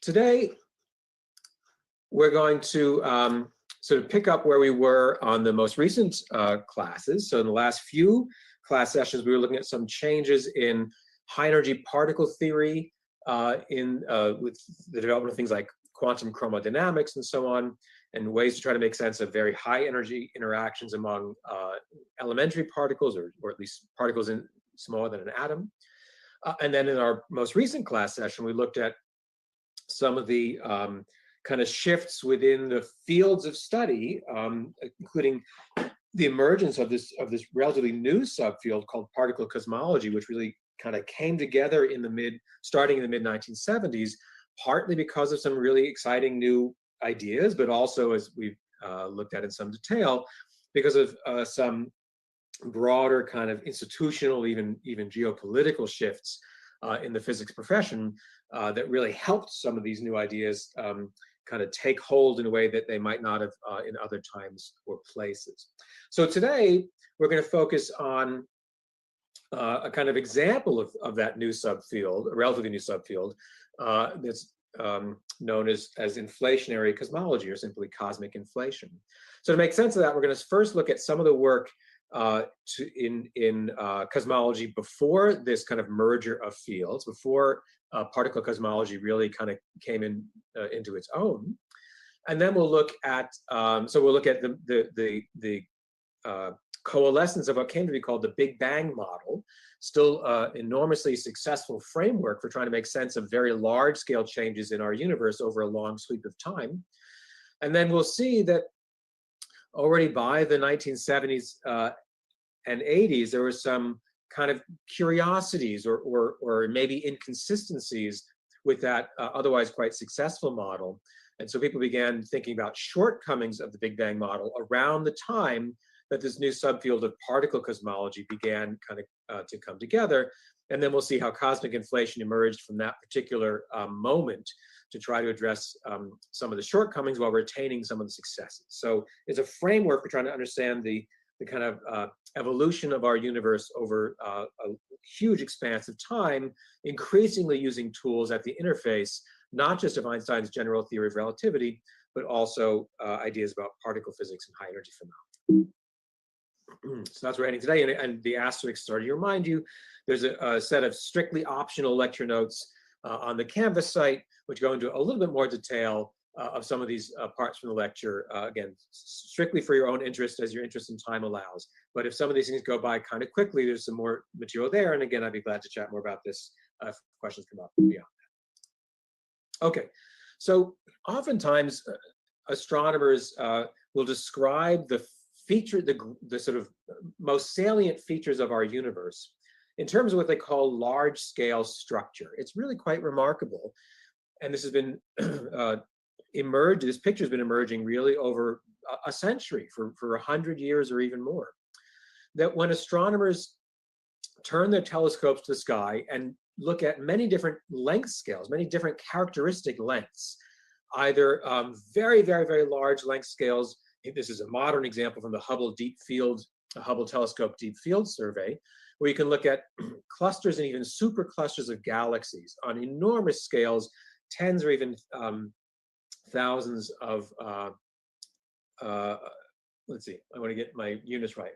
Today we're going to sort of pick up where we were on the most recent classes. So in the last few class sessions, we were looking at some changes in high energy particle theory with the development of things like quantum chromodynamics and so on, and ways to try to make sense of very high energy interactions among elementary particles, or at least particles smaller than an atom. And then in our most recent class session, we looked at some of the kind of shifts within the fields of study, including the emergence of this relatively new subfield called particle cosmology, which really kind of came together starting in the mid 1970s, partly because of some really exciting new ideas, but also, as we've looked at in some detail, because of some broader kind of institutional, even geopolitical shifts in the physics profession that really helped some of these new ideas kind of take hold in a way that they might not have in other times or places. So today we're going to focus on a kind of example of that new subfield, a relatively new subfield that's known as inflationary cosmology, or simply cosmic inflation. So to make sense of that, we're going to first look at some of the work in cosmology before this kind of merger of fields, before particle cosmology really kind of came into its own. And then we'll look at the coalescence of what came to be called the Big Bang model, still enormously successful framework for trying to make sense of very large scale changes in our universe over a long sweep of time. And then we'll see that already by the 1970s and 80s, there were some kind of curiosities or maybe inconsistencies with that otherwise quite successful model. And so people began thinking about shortcomings of the Big Bang model around the time that this new subfield of particle cosmology began kind of to come together. And then we'll see how cosmic inflation emerged from that particular moment to try to address some of the shortcomings while retaining some of the successes. So it's a framework for trying to understand the kind of evolution of our universe over a huge expanse of time, increasingly using tools at the interface, not just of Einstein's general theory of relativity, but also ideas about particle physics and high energy phenomena. So that's where we're heading today, and the asterisks are to remind you, there's a set of strictly optional lecture notes on the Canvas site, which go into a little bit more detail of some of these parts from the lecture, again, strictly for your own interest as your interest in time allows. But if some of these things go by kind of quickly, there's some more material there. And again, I'd be glad to chat more about this if questions come up beyond that. Okay, so oftentimes astronomers will describe the sort of most salient features of our universe in terms of what they call large scale structure. It's really quite remarkable. And this has been this picture has been emerging really over a century, for 100 years or even more. That when astronomers turn their telescopes to the sky and look at many different length scales, many different characteristic lengths, either very, very, very large length scales. This is a modern example from the Hubble Telescope Deep Field Survey, where you can look at clusters and even superclusters of galaxies on enormous scales, tens or even thousands of, let's see, I want to get my units right.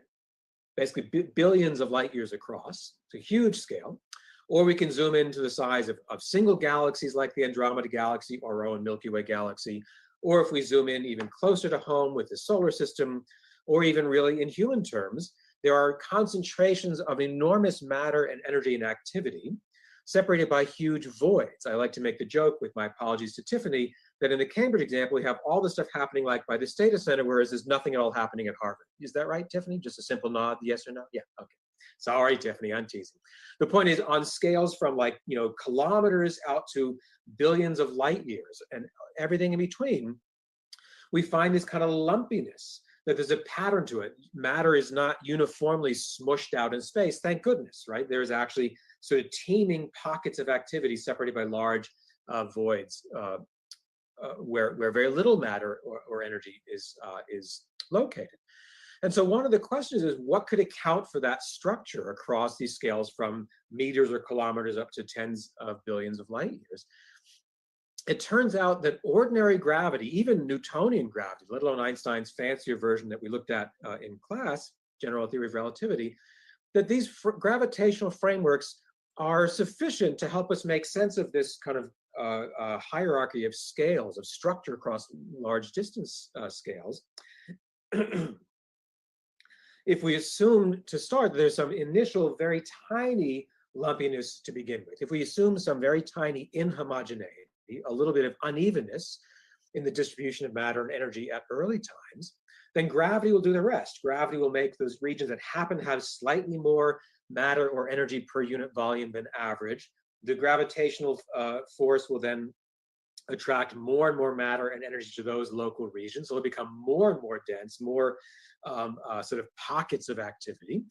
Basically billions of light years across. It's a huge scale. Or we can zoom into the size of single galaxies like the Andromeda Galaxy or our own Milky Way galaxy. Or if we zoom in even closer to home with the solar system, or even really in human terms, there are concentrations of enormous matter and energy and activity separated by huge voids. I like to make the joke, with my apologies to Tiffany, that in the Cambridge example, we have all this stuff happening like by this data center, whereas there's nothing at all happening at Harvard. Is that right, Tiffany? Just a simple nod, yes or no? Yeah, okay. Sorry, Tiffany, I'm teasing. The point is, on scales from kilometers out to billions of light years and everything in between, we find this kind of lumpiness, that there's a pattern to it. Matter is not uniformly smushed out in space, thank goodness, right? There's actually sort of teeming pockets of activity separated by large voids where very little matter or energy is located. And so one of the questions is, what could account for that structure across these scales from meters or kilometers up to tens of billions of light years? it turns out that ordinary gravity, even Newtonian gravity, let alone Einstein's fancier version that we looked at in class, general theory of relativity, that these gravitational frameworks are sufficient to help us make sense of this kind of hierarchy of scales, of structure across large distance scales. If we assume to start that there's some initial very tiny lumpiness to begin with, if we assume some very tiny inhomogeneity, a little bit of unevenness in the distribution of matter and energy at early times, then gravity will do the rest. Gravity will make those regions that happen to have slightly more matter or energy per unit volume than average. The gravitational force will then attract more and more matter and energy to those local regions. So it'll become more and more dense, more sort of pockets of activity.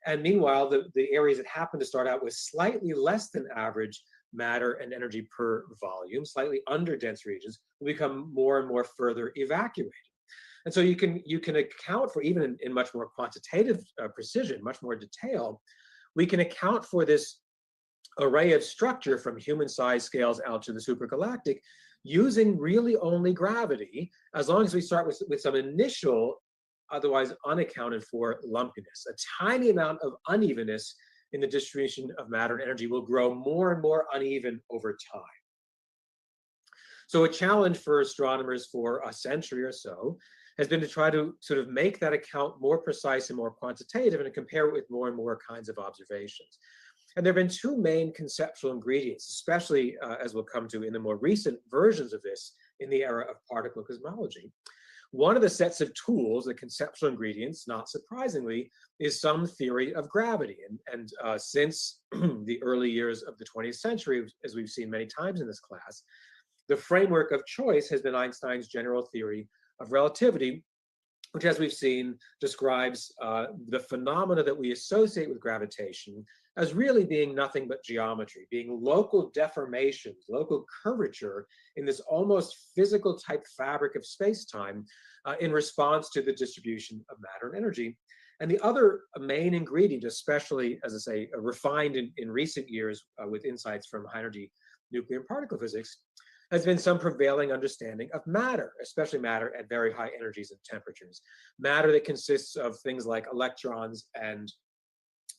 And meanwhile, the areas that happen to start out with slightly less than average matter and energy per volume, slightly under dense regions, will become more and more further evacuated. And so you can account for, even in much more quantitative precision, much more detail, we can account for this array of structure from human-sized scales out to the supergalactic using really only gravity, as long as we start with some initial, otherwise unaccounted for lumpiness. A tiny amount of unevenness in the distribution of matter and energy will grow more and more uneven over time. So a challenge for astronomers for a century or so has been to try to sort of make that account more precise and more quantitative and to compare it with more and more kinds of observations. And there have been two main conceptual ingredients, especially as we'll come to in the more recent versions of this in the era of particle cosmology. One of the sets of tools, the conceptual ingredients, not surprisingly, is some theory of gravity. And since the early years of the 20th century, as we've seen many times in this class, the framework of choice has been Einstein's general theory of relativity, which, as we've seen, describes the phenomena that we associate with gravitation as really being nothing but geometry, being local deformations, local curvature in this almost physical type fabric of space-time in response to the distribution of matter and energy. And the other main ingredient, especially, as I say, refined in recent years with insights from high-energy nuclear and particle physics, has been some prevailing understanding of matter, especially matter at very high energies and temperatures. Matter that consists of things like electrons and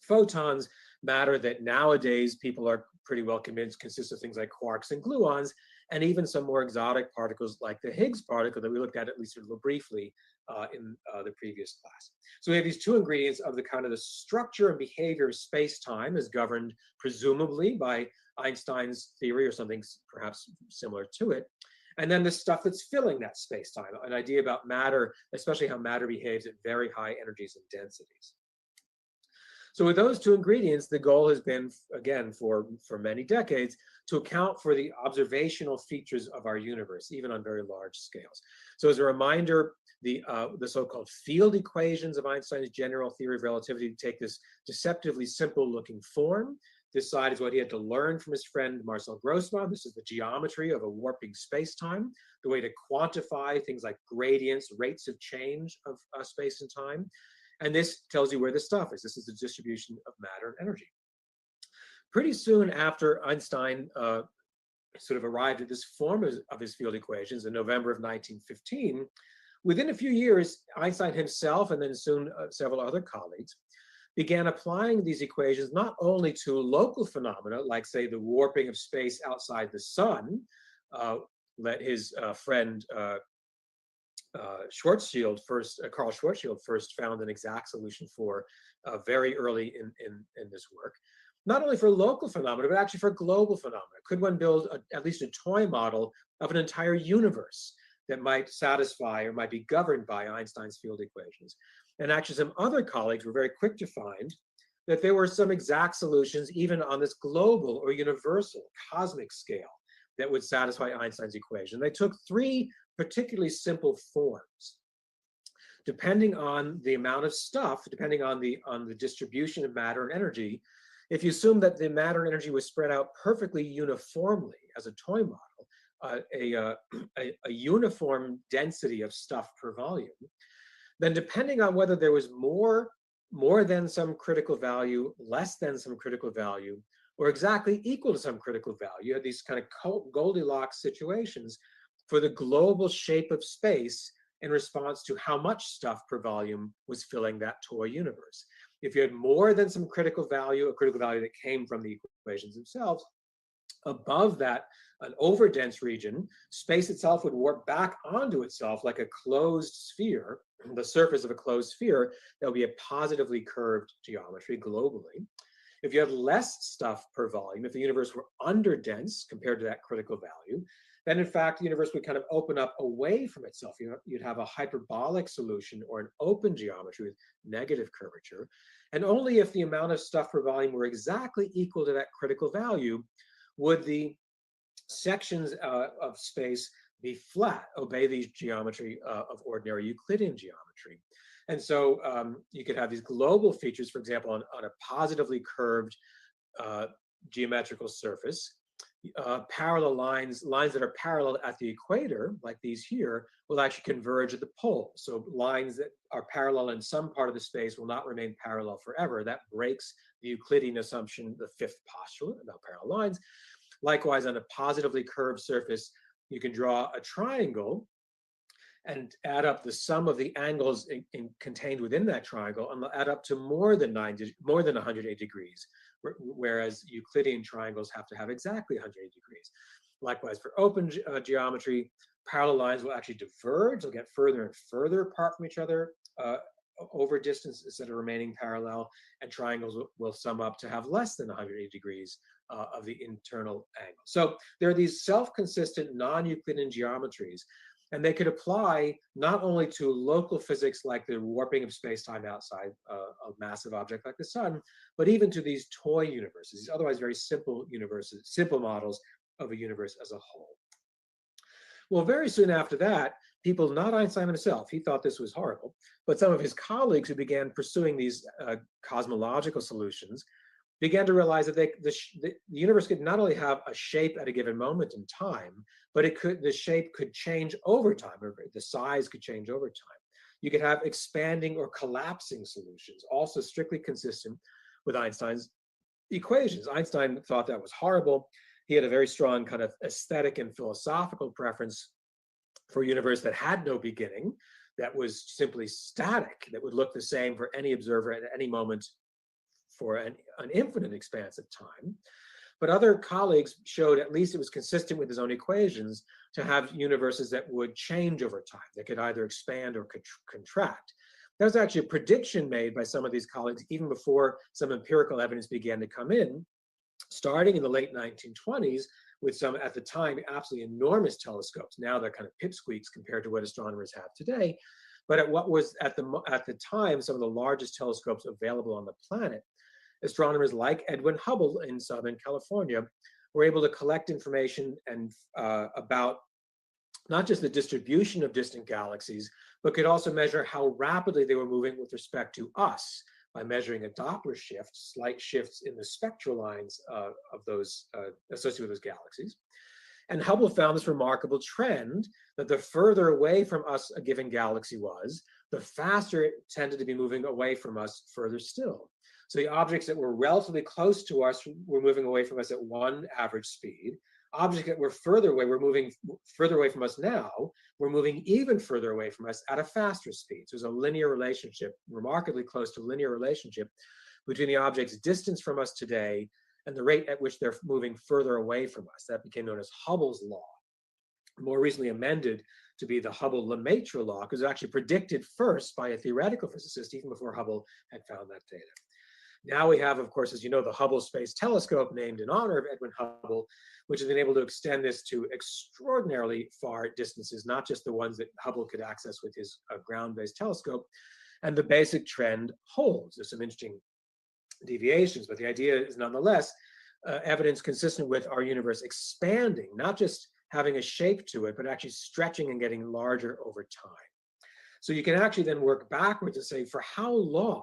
photons, matter that nowadays people are pretty well convinced consists of things like quarks and gluons, and even some more exotic particles like the Higgs particle that we looked at least a little briefly in the previous class. So we have these two ingredients of the kind of the structure and behavior of space-time as governed presumably by Einstein's theory or something perhaps similar to it. And then the stuff that's filling that space-time, an idea about matter, especially how matter behaves at very high energies and densities. So with those two ingredients, the goal has been, again, for many decades, to account for the observational features of our universe, even on very large scales. So as a reminder, the so-called field equations of Einstein's general theory of relativity take this deceptively simple-looking form. This side is what he had to learn from his friend Marcel Grossmann. This is the geometry of a warping space-time, the way to quantify things like gradients, rates of change of space and time. And this tells you where the stuff is. This is the distribution of matter and energy. Pretty soon after Einstein sort of arrived at this form of his field equations in November of 1915, within a few years, Einstein himself and then soon several other colleagues began applying these equations not only to local phenomena, like, say, the warping of space outside the sun, that his friend Carl Schwarzschild first found an exact solution for very early in this work. Not only for local phenomena, but actually for global phenomena. Could one build at least a toy model of an entire universe that might satisfy or might be governed by Einstein's field equations? And actually some other colleagues were very quick to find that there were some exact solutions even on this global or universal cosmic scale that would satisfy Einstein's equation. They took three particularly simple forms. Depending on the amount of stuff, depending on the distribution of matter and energy, if you assume that the matter and energy was spread out perfectly uniformly as a toy model, a uniform density of stuff per volume, then depending on whether there was more than some critical value, less than some critical value, or exactly equal to some critical value. You had these kind of Goldilocks situations for the global shape of space in response to how much stuff per volume was filling that toy universe. If you had more than some critical value, a critical value that came from the equations themselves, above that, an overdense region, space itself would warp back onto itself like a closed sphere, the surface of a closed sphere that would be a positively curved geometry globally. If you had less stuff per volume, if the universe were underdense compared to that critical value, then in fact the universe would kind of open up away from itself. You'd have a hyperbolic solution or an open geometry with negative curvature. And only if the amount of stuff per volume were exactly equal to that critical value would the sections of space be flat, obey the geometry of ordinary Euclidean geometry. And so you could have these global features, for example, on a positively curved geometrical surface. Parallel lines that are parallel at the equator, like these here, will actually converge at the pole. So lines that are parallel in some part of the space will not remain parallel forever. That breaks the Euclidean assumption, the fifth postulate about parallel lines. Likewise, on a positively curved surface, you can draw a triangle and add up the sum of the angles contained within that triangle and add up to more than 180 degrees, whereas Euclidean triangles have to have exactly 180 degrees. Likewise, for open geometry, parallel lines will actually diverge. They'll get further and further apart from each other over distances that are remaining parallel, and triangles will sum up to have less than 180 degrees of the internal angle. So there are these self-consistent non-Euclidean geometries, and they could apply not only to local physics like the warping of space-time outside a massive object like the sun, but even to these toy universes, these otherwise very simple universes, simple models of a universe as a whole. Well, very soon after that, people, not Einstein himself, he thought this was horrible, but some of his colleagues who began pursuing these cosmological solutions began to realize that the universe could not only have a shape at a given moment in time, but the shape could change over time, or the size could change over time. You could have expanding or collapsing solutions, also strictly consistent with Einstein's equations. Einstein thought that was horrible. He had a very strong kind of aesthetic and philosophical preference for a universe that had no beginning, that was simply static, that would look the same for any observer at any moment for an infinite expanse of time. But other colleagues showed at least it was consistent with his own equations to have universes that would change over time. They could either expand or contract. That was actually a prediction made by some of these colleagues even before some empirical evidence began to come in, starting in the late 1920s with some, at the time, absolutely enormous telescopes. Now they're kind of pipsqueaks compared to what astronomers have today. But at what was at the time some of the largest telescopes available on the planet, astronomers like Edwin Hubble in Southern California were able to collect information and about not just the distribution of distant galaxies, but could also measure how rapidly they were moving with respect to us by measuring a Doppler shift, slight shifts in the spectral lines of those associated with those galaxies. And Hubble found this remarkable trend that the further away from us a given galaxy was, the faster it tended to be moving away from us further still. So the objects that were relatively close to us were moving away from us at one average speed. Objects that were further away were moving further away from us now, were moving even further away from us at a faster speed. So there's a linear relationship, remarkably close to linear relationship, between the objects' distance from us today and the rate at which they're moving further away from us. That became known as Hubble's law, more recently amended to be the Hubble-Lemaitre law, because it was actually predicted first by a theoretical physicist even before Hubble had found that data. Now we have, of course, as you know, the Hubble Space Telescope, named in honor of Edwin Hubble, which has been able to extend this to extraordinarily far distances, not just the ones that Hubble could access with his ground-based telescope. And the basic trend holds. There's some interesting deviations, but the idea is nonetheless evidence consistent with our universe expanding, not just having a shape to it, but actually stretching and getting larger over time. So you can actually then work backwards and say, for how long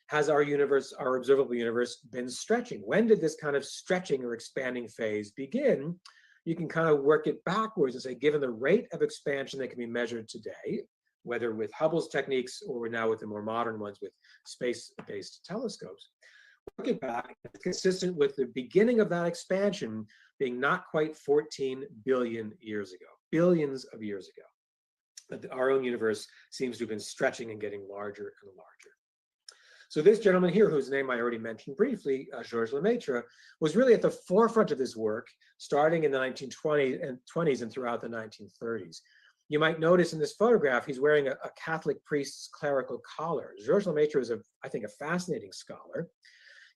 has our universe, our observable universe, been stretching? When did this kind of stretching or expanding phase begin? You can kind of work it backwards and say, given the rate of expansion that can be measured today, whether with Hubble's techniques or now with the more modern ones with space-based telescopes, Looking back, it's consistent with the beginning of that expansion being not quite 14 billion years ago, billions of years ago. That our own universe seems to have been stretching and getting larger and larger. So this gentleman here, whose name I already mentioned briefly, Georges Lemaitre, was really at the forefront of this work, starting in the 1920s and throughout the 1930s. You might notice in this photograph, he's wearing a Catholic priest's clerical collar. Georges Lemaitre is, I think, a fascinating scholar.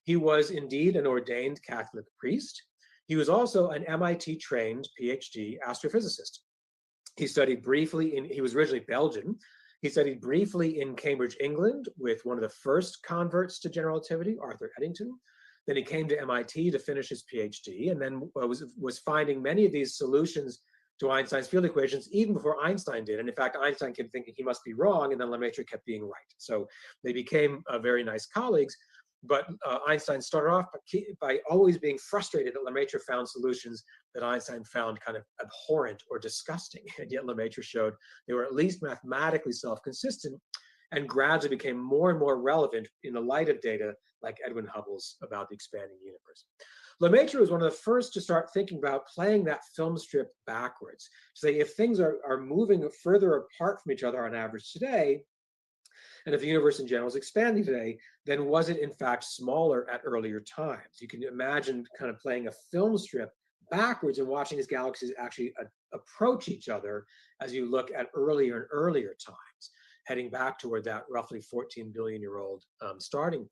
He was indeed an ordained Catholic priest. He was also an MIT-trained PhD astrophysicist. He studied briefly he was originally Belgian. He studied briefly in Cambridge, England, with one of the first converts to general relativity, Arthur Eddington. Then he came to MIT to finish his PhD, and then was finding many of these solutions to Einstein's field equations even before Einstein did. And in fact, Einstein kept thinking he must be wrong, and then Lemaitre kept being right. So they became very nice colleagues. But Einstein started off by always being frustrated that Lemaitre found solutions that Einstein found kind of abhorrent or disgusting. And yet Lemaitre showed they were at least mathematically self-consistent, and gradually became more and more relevant in the light of data like Edwin Hubble's about the expanding universe. Lemaitre was one of the first to start thinking about playing that film strip backwards. To say if things are moving further apart from each other on average today, and if the universe in general is expanding today, then was it in fact smaller at earlier times? You can imagine kind of playing a film strip backwards and watching these galaxies actually approach each other as you look at earlier and earlier times, heading back toward that roughly 14 billion-year-old starting point.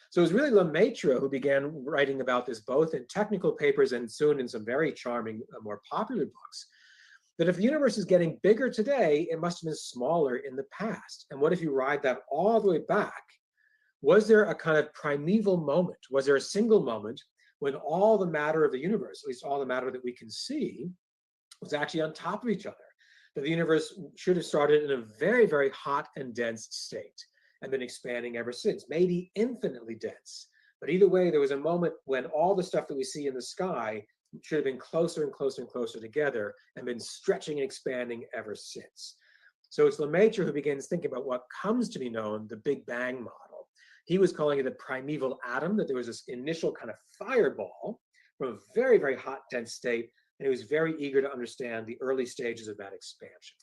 So it was really Lemaitre who began writing about this both in technical papers and soon in some very charming, more popular books, that if the universe is getting bigger today, it must have been smaller in the past. And what if you ride that all the way back? Was there a kind of primeval moment? Was there a single moment when all the matter of the universe, at least all the matter that we can see, was actually on top of each other? That the universe should have started in a very, very hot and dense state and been expanding ever since, maybe infinitely dense. But either way, there was a moment when all the stuff that we see in the sky should have been closer and closer and closer together and been stretching and expanding ever since. So it's Lemaitre who begins thinking about what comes to be known the Big Bang model. He was calling it the primeval atom, that there was this initial kind of fireball from a very, very hot, dense state, and he was very eager to understand the early stages of that expansion.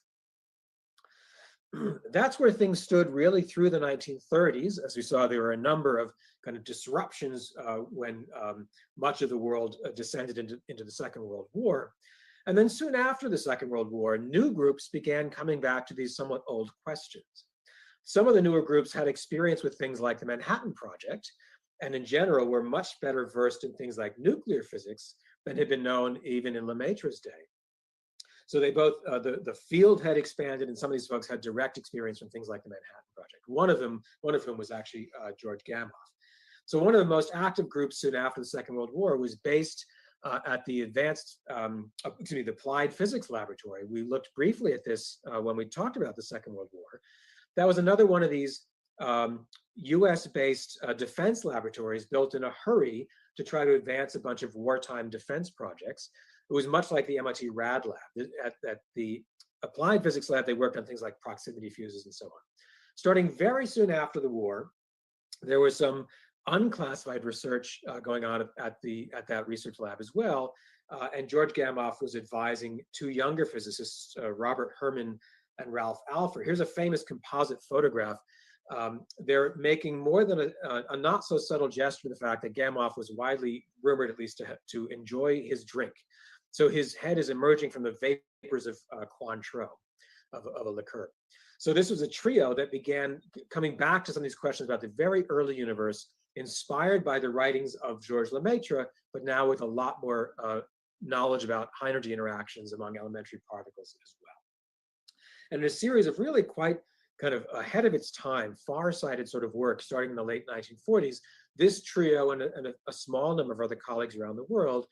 That's where things stood really through the 1930s. As we saw, there were a number of kind of disruptions when much of the world descended into the Second World War. And then soon after the Second World War, new groups began coming back to these somewhat old questions. Some of the newer groups had experience with things like the Manhattan Project, and in general were much better versed in things like nuclear physics than had been known even in Lemaitre's day. So they both, the field had expanded, and some of these folks had direct experience from things like the Manhattan Project. One of whom was actually George Gamow. So one of the most active groups soon after the Second World War was based at the the Applied Physics Laboratory. We looked briefly at this when we talked about the Second World War. That was another one of these US-based defense laboratories built in a hurry to try to advance a bunch of wartime defense projects. It was much like the MIT Rad Lab. At the Applied Physics Lab, they worked on things like proximity fuses and so on. Starting very soon after the war, there was some unclassified research going on at that research lab as well. And George Gamow was advising two younger physicists, Robert Herman and Ralph Alpher. Here's a famous composite photograph. They're making more than a not so subtle gesture of the fact that Gamow was widely rumored, at least, to enjoy his drink. So his head is emerging from the vapors of Cointreau, of a liqueur. So this was a trio that began coming back to some of these questions about the very early universe, inspired by the writings of Georges Lemaitre, but now with a lot more knowledge about high energy interactions among elementary particles as well. And in a series of really quite kind of ahead of its time, far-sighted sort of work starting in the late 1940s, this trio and a small number of other colleagues around the world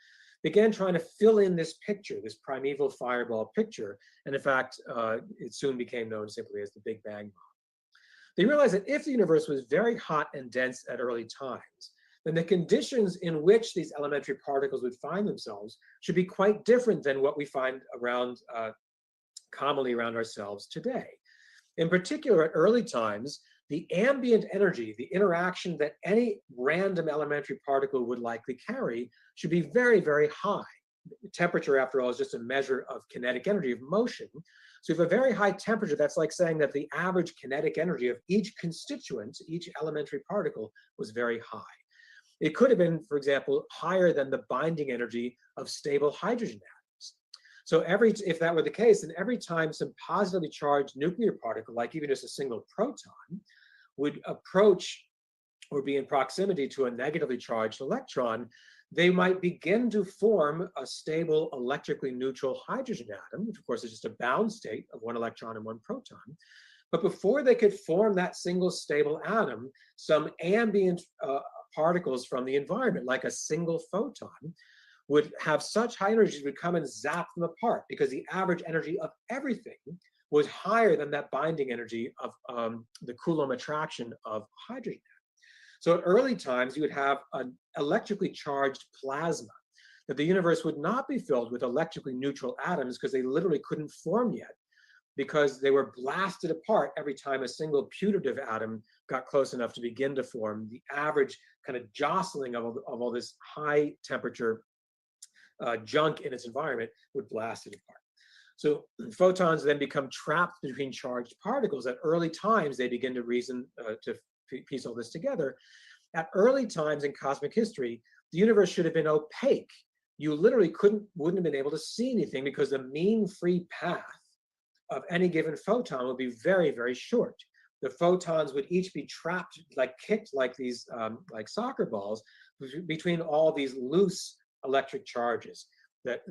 began trying to fill in this picture, this primeval fireball picture. And in fact, it soon became known simply as the Big Bang model. They realized that if the universe was very hot and dense at early times, then the conditions in which these elementary particles would find themselves should be quite different than what we find around, commonly around ourselves today. In particular, at early times, the ambient energy, the interaction that any random elementary particle would likely carry, should be very, very high. Temperature, after all, is just a measure of kinetic energy of motion. So if you have a very high temperature, that's like saying that the average kinetic energy of each constituent, each elementary particle, was very high. It could have been, for example, higher than the binding energy of stable hydrogen atoms. So if that were the case, then every time some positively charged nuclear particle, like even just a single proton, would approach or be in proximity to a negatively charged electron, they might begin to form a stable electrically neutral hydrogen atom, which of course is just a bound state of one electron and one proton. But before they could form that single stable atom, some ambient particles from the environment, like a single photon, would have such high energies would come and zap them apart, because the average energy of everything was higher than that binding energy of the Coulomb attraction of hydrogen. So at early times, you would have an electrically charged plasma, that the universe would not be filled with electrically neutral atoms because they literally couldn't form yet, because they were blasted apart every time a single putative atom got close enough to begin to form. The average kind of jostling of all this high temperature junk in its environment would blast it apart. So photons then become trapped between charged particles. At early times, they begin to reason to piece all this together. At early times in cosmic history, the universe should have been opaque. You literally wouldn't have been able to see anything, because the mean free path of any given photon would be very, very short. The photons would each be trapped, kicked like these, like soccer balls, between all these loose electric charges. That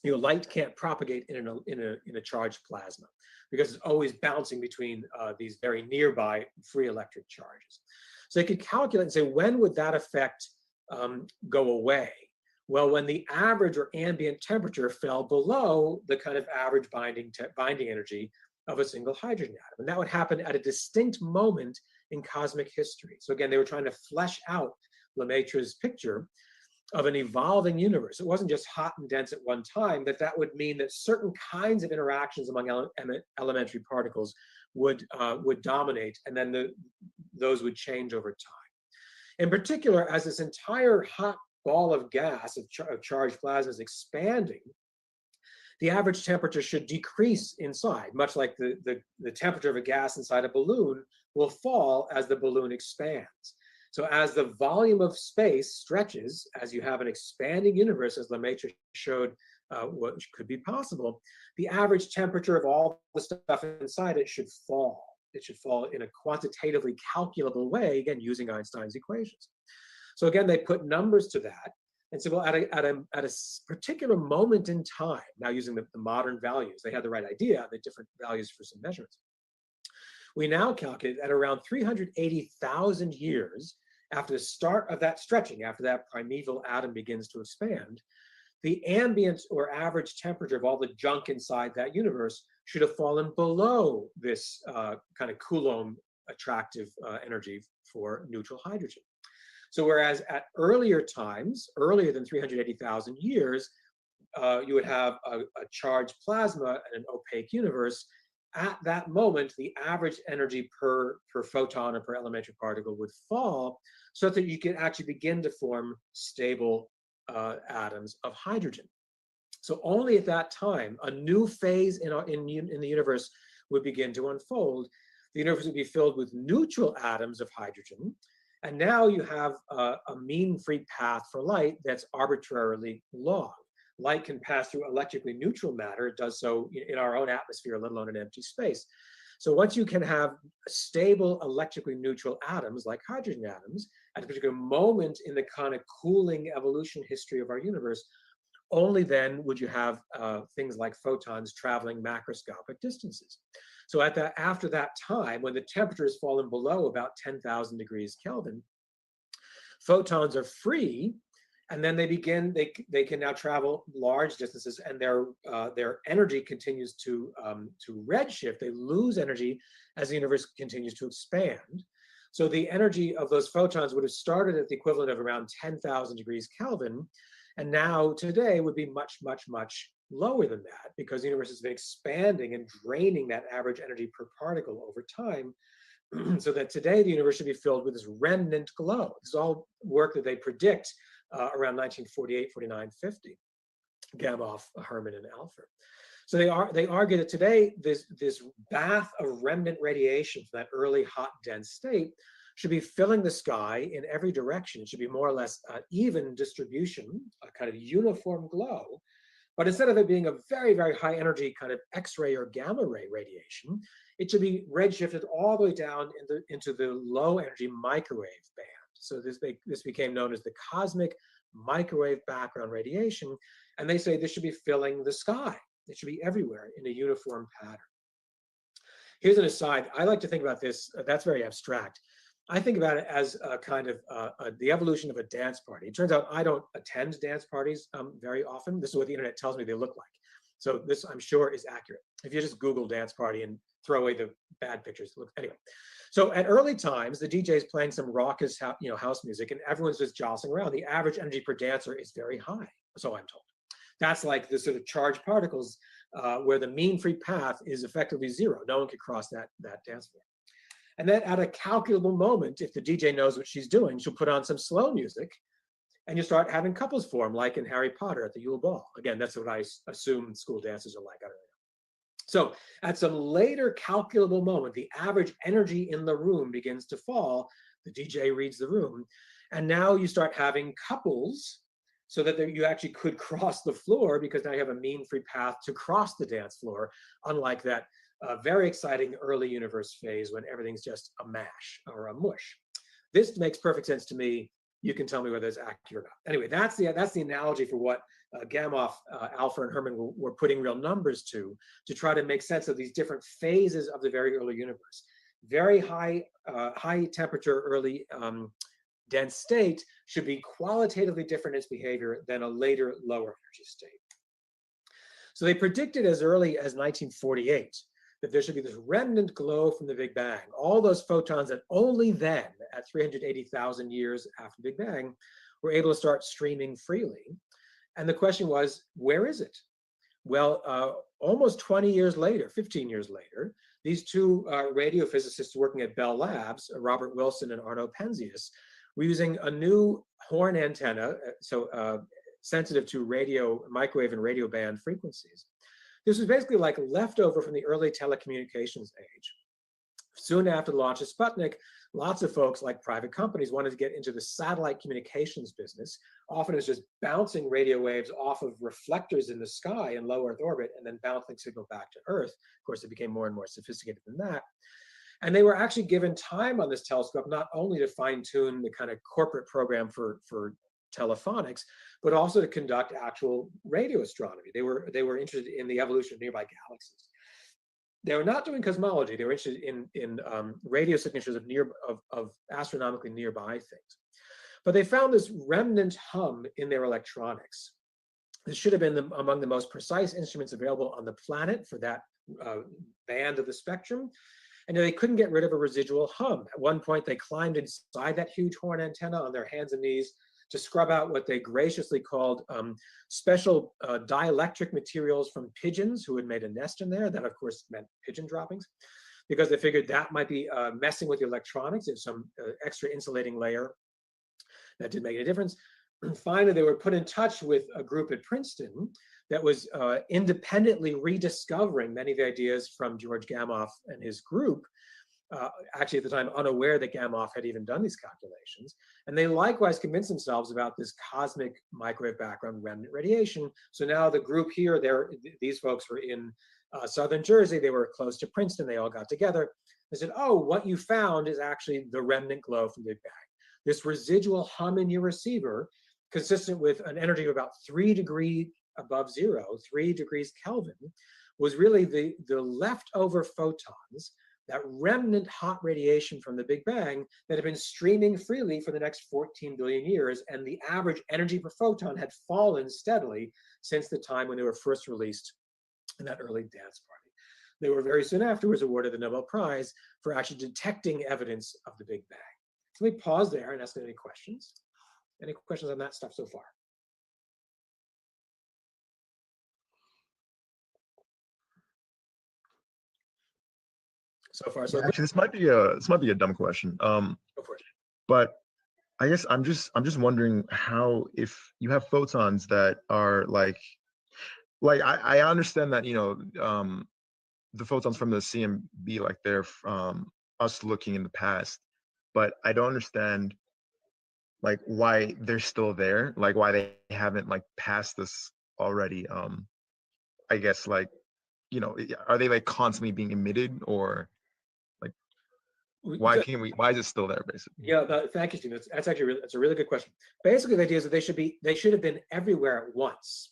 light can't propagate in a charged plasma, because it's always bouncing between these very nearby free electric charges. So they could calculate and say, when would that effect go away? Well, when the average or ambient temperature fell below the kind of average binding energy of a single hydrogen atom. And that would happen at a distinct moment in cosmic history. So again, they were trying to flesh out Lemaitre's picture of an evolving universe. It wasn't just hot and dense at one time, that would mean that certain kinds of interactions among elementary particles would dominate, and then those would change over time. In particular, as this entire hot ball of gas, of charged plasma, is expanding, the average temperature should decrease inside, much like the temperature of a gas inside a balloon will fall as the balloon expands. So as the volume of space stretches, as you have an expanding universe, as Lemaitre showed what could be possible, the average temperature of all the stuff inside it should fall. It should fall in a quantitatively calculable way, again, using Einstein's equations. So again, they put numbers to that and said, well, at a particular moment in time, now using the modern values, they had the right idea, the different values for some measurements. We now calculate at around 380,000 years after the start of that stretching, after that primeval atom begins to expand, the ambient or average temperature of all the junk inside that universe should have fallen below this kind of Coulomb attractive energy for neutral hydrogen. So whereas at earlier times, earlier than 380,000 years, you would have a charged plasma and an opaque universe, at that moment, the average energy per photon or per elementary particle would fall, so that you could actually begin to form stable atoms of hydrogen. So only at that time, a new phase in the universe would begin to unfold. The universe would be filled with neutral atoms of hydrogen, and now you have a mean free path for light that's arbitrarily long. Light can pass through electrically neutral matter. It does so in our own atmosphere, let alone in empty space. So once you can have stable electrically neutral atoms, like hydrogen atoms, at a particular moment in the kind of cooling evolution history of our universe, only then would you have things like photons traveling macroscopic distances. So after that time, when the temperature has fallen below about 10,000 degrees Kelvin, photons are free, and then they can now travel large distances, and their energy continues to redshift. They lose energy as the universe continues to expand. So the energy of those photons would have started at the equivalent of around 10,000 degrees Kelvin, and now today would be much, much, much lower than that because the universe has been expanding and draining that average energy per particle over time. So that today the universe should be filled with this remnant glow. This is all work that they predict around 1948, 49, 50. Gamow, Herman, and Alford. So they argue that today this bath of remnant radiation from that early hot dense state should be filling the sky in every direction. It should be more or less even distribution, a kind of uniform glow. But instead of it being a very, very high energy kind of X-ray or gamma ray radiation, it should be redshifted all the way down into the low energy microwave band. So this became known as the cosmic microwave background radiation. And they say this should be filling the sky. It should be everywhere in a uniform pattern. Here's an aside. I like to think about this. That's very abstract. I think about it as a kind of the evolution of a dance party. It turns out I don't attend dance parties very often. This is what the internet tells me they look like. So this, I'm sure, is accurate. If you just Google dance party and throw away the bad pictures, anyway. So at early times, the DJ is playing some raucous, house music, and everyone's just jostling around. The average energy per dancer is very high, so I'm told. That's like the sort of charged particles where the mean free path is effectively zero. No one could cross that dance floor. And then at a calculable moment, if the DJ knows what she's doing, she'll put on some slow music and you start having couples form, like in Harry Potter at the Yule Ball. Again, that's what I assume school dances are like. I don't know. So at some later calculable moment, the average energy in the room begins to fall. The DJ reads the room. And now you start having couples so that you actually could cross the floor because now you have a mean free path to cross the dance floor, unlike that very exciting early universe phase when everything's just a mash or a mush. This makes perfect sense to me. You can tell me whether it's accurate or not. Anyway, that's the analogy for what Gamow, Alford, and Herman were putting real numbers to try to make sense of these different phases of the very early universe. Very high temperature early dense state should be qualitatively different in its behavior than a later lower energy state. So they predicted as early as 1948 that there should be this remnant glow from the Big Bang. All those photons that only then, at 380,000 years after the Big Bang, were able to start streaming freely. And the question was, where is it? Well, almost 20 years later, 15 years later, these two radiophysicists working at Bell Labs, Robert Wilson and Arno Penzias, were using a new horn antenna, sensitive to microwave and radio band frequencies. This was basically like leftover from the early telecommunications age. Soon after the launch of Sputnik, lots of folks, like private companies, wanted to get into the satellite communications business. Often it's just bouncing radio waves off of reflectors in the sky in low Earth orbit and then bouncing signal back to Earth. Of course, it became more and more sophisticated than that. And they were actually given time on this telescope, not only to fine tune the kind of corporate program for telephonics, but also to conduct actual radio astronomy. They were interested in the evolution of nearby galaxies. They were not doing cosmology. They were interested in radio signatures of astronomically nearby things. But they found this remnant hum in their electronics. This should have been among the most precise instruments available on the planet for that band of the spectrum. And they couldn't get rid of a residual hum. At one point, they climbed inside that huge horn antenna on their hands and knees to scrub out what they graciously called special dielectric materials from pigeons who had made a nest in there. That, of course, meant pigeon droppings, because they figured that might be messing with the electronics. There's some extra insulating layer that didn't make any difference. And finally, they were put in touch with a group at Princeton that was independently rediscovering many of the ideas from George Gamow and his group, actually at the time unaware that Gamow had even done these calculations. And they likewise convinced themselves about this cosmic microwave background remnant radiation. So now the group here, these folks were in southern Jersey, they were close to Princeton, they all got together. They said, oh, what you found is actually the remnant glow from the Big Bang. This residual hum in your receiver, consistent with an energy of about 3 degrees above zero, 3 degrees Kelvin, was really the leftover photons, that remnant hot radiation from the Big Bang that had been streaming freely for the next 14 billion years, and the average energy per photon had fallen steadily since the time when they were first released in that early dance party. They were very soon afterwards awarded the Nobel Prize for actually detecting evidence of the Big Bang. So let me pause there and ask any questions. Any questions on that stuff so far? So far, Yeah, so good. actually, this might be a dumb question. Go for it. But I guess I'm just wondering how, if you have photons that are I understand that, the photons from the CMB, like they're us looking in the past, but I don't understand like why they're still there, like why they haven't like passed us already. I guess are they like constantly being emitted, or like why is it still there basically? Yeah, thank you, Steve. That's actually that's a really good question. Basically, the idea is that they should have been everywhere at once.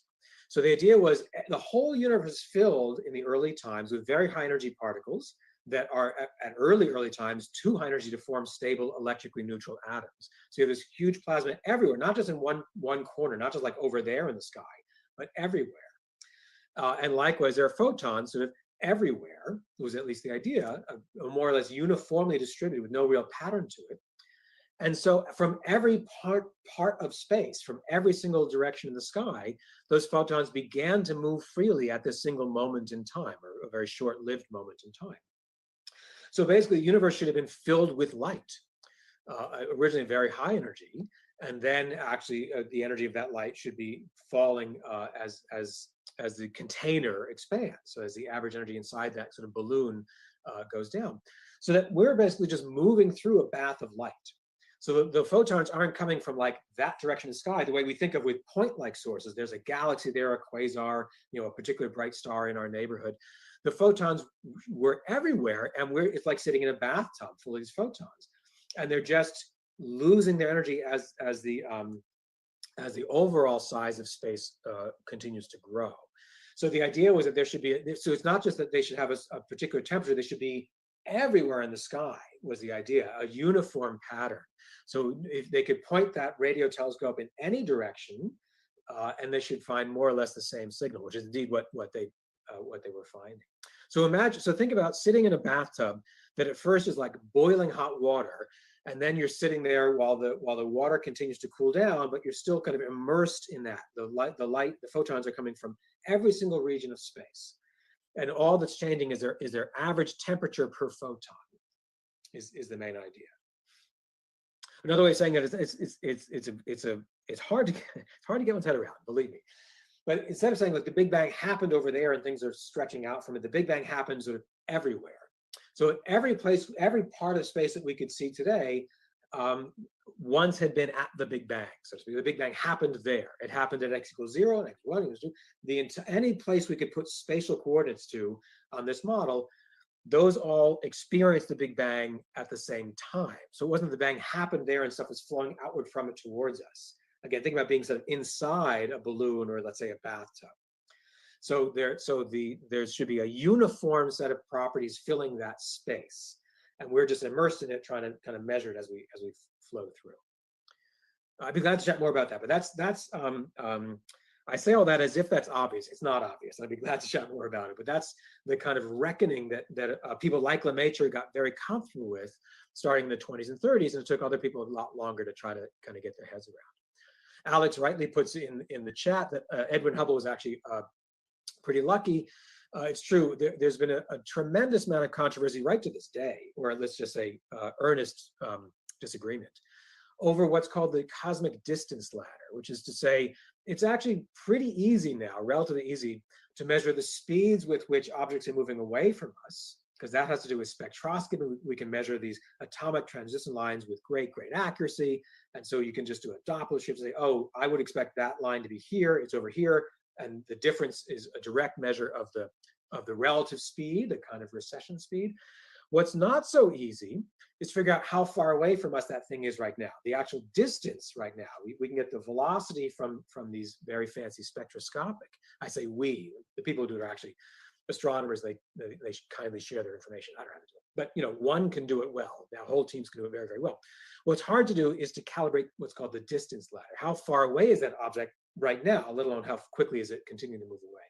So the idea was the whole universe is filled in the early times with very high energy particles that are at early times too high energy to form stable electrically neutral atoms. So you have this huge plasma everywhere, not just in one corner, not just like over there in the sky, but everywhere. And likewise, there are photons sort of everywhere. It was at least the idea, more or less uniformly distributed with no real pattern to it. And so from every part of space, from every single direction in the sky, those photons began to move freely at this single moment in time, or a very short-lived moment in time. So basically, the universe should have been filled with light, originally very high energy, and then actually the energy of that light should be falling as the container expands. So as the average energy inside that sort of balloon goes down. So that we're basically just moving through a bath of light. So the photons aren't coming from like that direction in the sky, the way we think of with point-like sources. There's a galaxy there, a quasar, a particular bright star in our neighborhood. The photons were everywhere, and it's like sitting in a bathtub full of these photons. And they're just losing their energy as the overall size of space continues to grow. So the idea was that there should be, so it's not just that they should have a particular temperature, they should be everywhere in the sky, was the idea, a uniform pattern. So if they could point that radio telescope in any direction, and they should find more or less the same signal, which is indeed what they were finding. So think about sitting in a bathtub that at first is like boiling hot water, and then you're sitting there while the water continues to cool down, but you're still kind of immersed in that. The photons are coming from every single region of space, and all that's changing is their average temperature per photon, is the main idea. Another way of saying that is it's hard to get one's head around, believe me. But instead of saying like the Big Bang happened over there and things are stretching out from it, the Big Bang happens sort of everywhere. So every place, every part of space that we could see today, once had been at the Big Bang, so to speak. The Big Bang happened there. It happened at x equals 0 and x equals 1 equals 2. Any place we could put spatial coordinates to on this model, those all experienced the Big Bang at the same time. So it wasn't the Bang happened there and stuff was flowing outward from it towards us. Again, think about being sort of inside a balloon or let's say a bathtub. So there should be a uniform set of properties filling that space, and we're just immersed in it, trying to kind of measure it as we flow through. I'd be glad to chat more about that, but that's I say all that as if that's obvious. It's not obvious. I'd be glad to chat more about it, but that's the kind of reckoning that people like Lemaitre got very comfortable with starting in the 20s and 30s, and it took other people a lot longer to try to kind of get their heads around. Alex rightly puts in the chat that Edwin Hubble was actually pretty lucky. It's true, there's been a tremendous amount of controversy right to this day, or let's just say earnest disagreement, over what's called the cosmic distance ladder, which is to say it's actually pretty easy now, relatively easy, to measure the speeds with which objects are moving away from us, because that has to do with spectroscopy. We can measure these atomic transition lines with great accuracy, and so you can just do a Doppler shift and say, oh, I would expect that line to be here, it's over here, and the difference is a direct measure of the relative speed, the kind of recession speed. What's not so easy is figure out how far away from us that thing is right now, the actual distance right now. We can get the velocity from these very fancy spectroscopic. I say we, the people who do it are actually astronomers. They kindly share their information. I don't have to do it, but one can do it well. Now whole teams can do it very, very well. What's hard to do is to calibrate what's called the distance ladder. How far away is that object right now, let alone how quickly is it continuing to move away?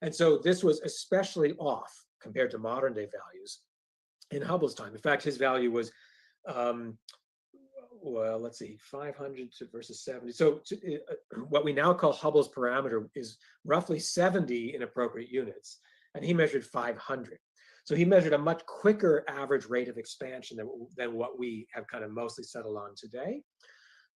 And so this was especially off compared to modern day values in Hubble's time. In fact, his value was, well, let's see, 500 versus 70. So what we now call Hubble's parameter is roughly 70 in appropriate units, and he measured 500. So he measured a much quicker average rate of expansion than what we have kind of mostly settled on today.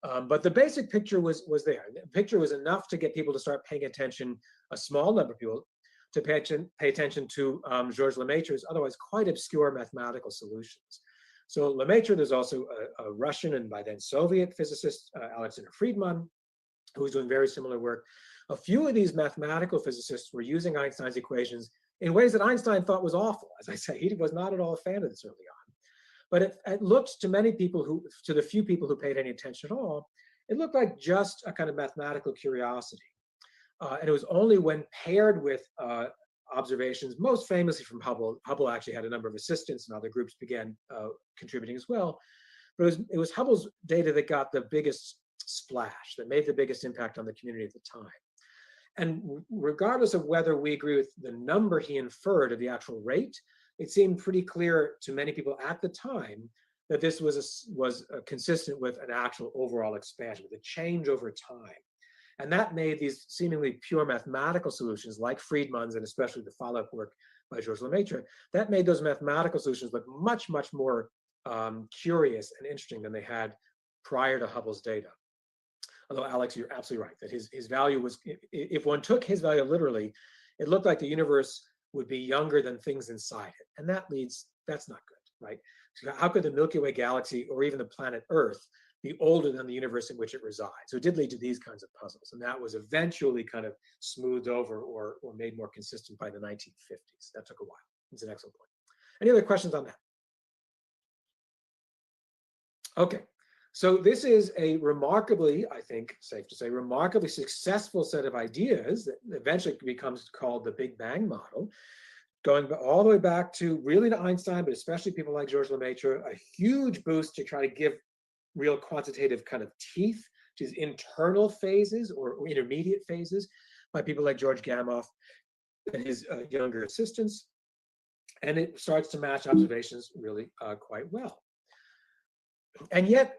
But the basic picture was there. The picture was enough to get people to start paying attention, a small number of people, to pay attention to Georges Lemaitre's otherwise quite obscure mathematical solutions. So Lemaitre, there's also a Russian and by then Soviet physicist, Alexander Friedman, who was doing very similar work. A few of these mathematical physicists were using Einstein's equations in ways that Einstein thought was awful. As I say, he was not at all a fan of this early on. But it looked to many people to the few people who paid any attention at all, it looked like just a kind of mathematical curiosity. And it was only when paired with observations, most famously from Hubble. Hubble actually had a number of assistants and other groups began contributing as well. But it was Hubble's data that got the biggest splash, that made the biggest impact on the community at the time. And regardless of whether we agree with the number he inferred of the actual rate, it seemed pretty clear to many people at the time that this was consistent with an actual overall expansion, with a change over time. And that made these seemingly pure mathematical solutions like Friedman's and especially the follow-up work by Georges Lemaitre, that made those mathematical solutions look much, much more curious and interesting than they had prior to Hubble's data. Although Alex, you're absolutely right, that his value was, if one took his value literally, it looked like the universe would be younger than things inside it. And that's not good, right? So how could the Milky Way galaxy or even the planet Earth be older than the universe in which it resides? So it did lead to these kinds of puzzles. And that was eventually kind of smoothed over or made more consistent by the 1950s. That took a while. It's an excellent point. Any other questions on that? Okay. So this is a remarkably, I think, safe to say, remarkably successful set of ideas that eventually becomes called the Big Bang model, going all the way back to really to Einstein, but especially people like Georges Lemaitre, a huge boost to try to give real quantitative kind of teeth to his internal phases or intermediate phases by people like George Gamow and his younger assistants. And it starts to match observations really quite well. And yet,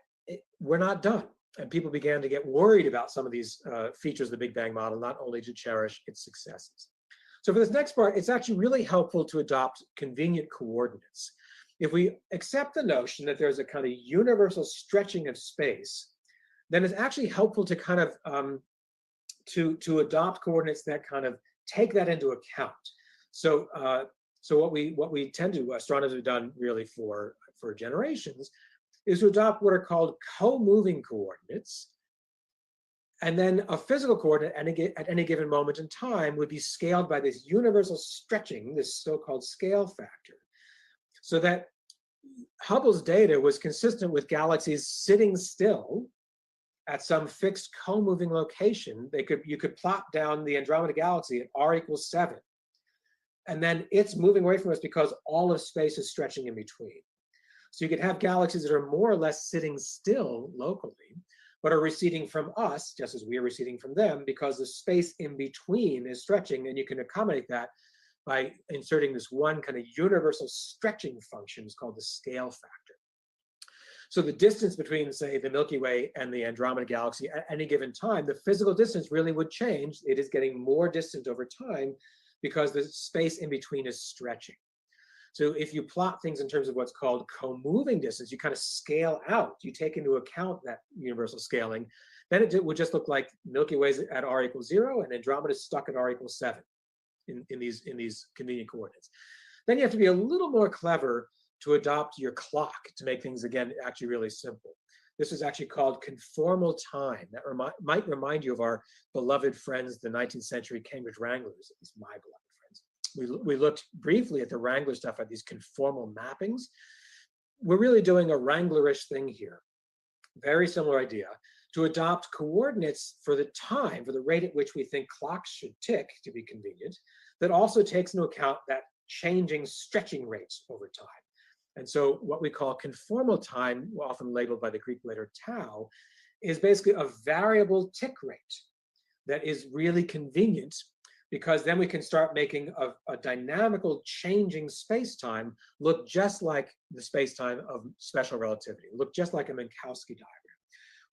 we're not done. And people began to get worried about some of these features of the Big Bang model, not only to cherish its successes. So for this next part, it's actually really helpful to adopt convenient coordinates. If we accept the notion that there's a kind of universal stretching of space, then it's actually helpful to kind of to adopt coordinates that kind of take that into account. So what we tend to, astronomers have done really for generations, is to adopt what are called co-moving coordinates. And then a physical coordinate at any given moment in time would be scaled by this universal stretching, this so-called scale factor. So that Hubble's data was consistent with galaxies sitting still at some fixed co-moving location. You could plot down the Andromeda galaxy at r equals 7. And then it's moving away from us because all of space is stretching in between. So you could have galaxies that are more or less sitting still locally, but are receding from us, just as we are receding from them, because the space in between is stretching, and you can accommodate that by inserting this one kind of universal stretching function. It's called the scale factor. So the distance between, say, the Milky Way and the Andromeda galaxy at any given time, the physical distance really would change. It is getting more distant over time because the space in between is stretching. So if you plot things in terms of what's called co-moving distance, you kind of scale out, you take into account that universal scaling, then it would just look like Milky Way's at r equals 0 and Andromeda is stuck at r equals 7 in these convenient coordinates. Then you have to be a little more clever to adopt your clock to make things, again, actually really simple. This is actually called conformal time. That might remind you of our beloved friends, the 19th century Cambridge Wranglers, at least my beloved friends. We looked briefly at the Wrangler stuff, at these conformal mappings. We're really doing a Wranglerish thing here. Very similar idea, to adopt coordinates for the time, for the rate at which we think clocks should tick to be convenient, that also takes into account that changing stretching rates over time. And so what we call conformal time, often labeled by the Greek letter tau, is basically a variable tick rate that is really convenient, because then we can start making a dynamical changing space-time look just like the space-time of special relativity, look just like a Minkowski diagram.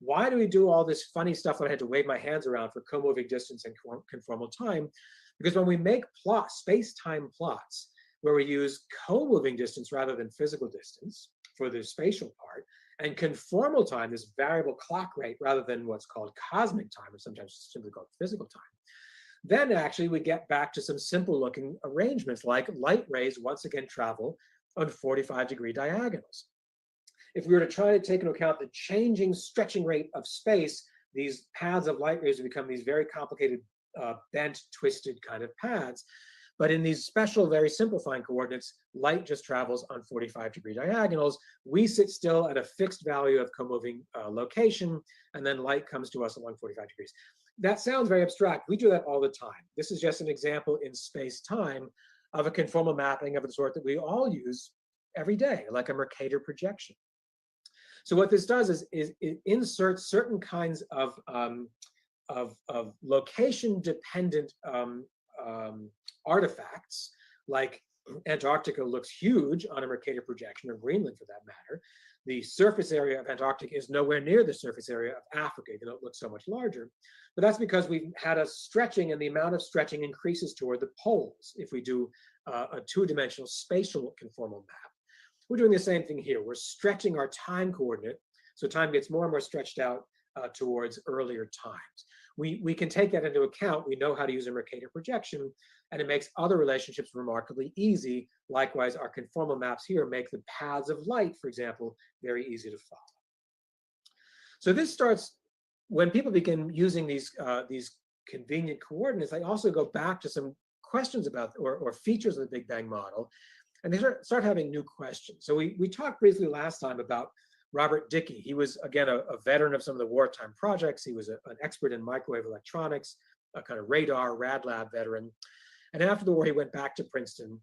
Why do we do all this funny stuff that I had to wave my hands around for co-moving distance and conformal time? Because when we make space-time plots, where we use co-moving distance rather than physical distance for the spatial part, and conformal time, this variable clock rate, rather than what's called cosmic time, or sometimes simply called physical time, then actually we get back to some simple looking arrangements, like light rays once again travel on 45-degree diagonals. If we were to try to take into account the changing stretching rate of space, these paths of light rays would become these very complicated, bent, twisted kind of paths. But in these special, very simplifying coordinates, light just travels on 45-degree diagonals. We sit still at a fixed value of co-moving location, and then light comes to us along 45 degrees. That sounds very abstract. We do that all the time. This is just an example in space-time of a conformal mapping of the sort that we all use every day, like a Mercator projection. So what this does is it inserts certain kinds of location-dependent artifacts, like Antarctica looks huge on a Mercator projection, or Greenland for that matter. The surface area of Antarctica is nowhere near the surface area of Africa, even though it looks so much larger. But that's because we've had a stretching, and the amount of stretching increases toward the poles if we do a two-dimensional spatial conformal map. We're doing the same thing here. We're stretching our time coordinate, so time gets more and more stretched out towards earlier times. We can take that into account. We know how to use a Mercator projection, and it makes other relationships remarkably easy. Likewise, our conformal maps here make the paths of light, for example, very easy to follow. So this starts, when people begin using these convenient coordinates, they also go back to some questions about, or features of the Big Bang model, and they start having new questions. So we talked briefly last time about Robert Dicke. He was, again, a veteran of some of the wartime projects. He was an expert in microwave electronics, a kind of radar, rad lab veteran. And after the war, he went back to Princeton.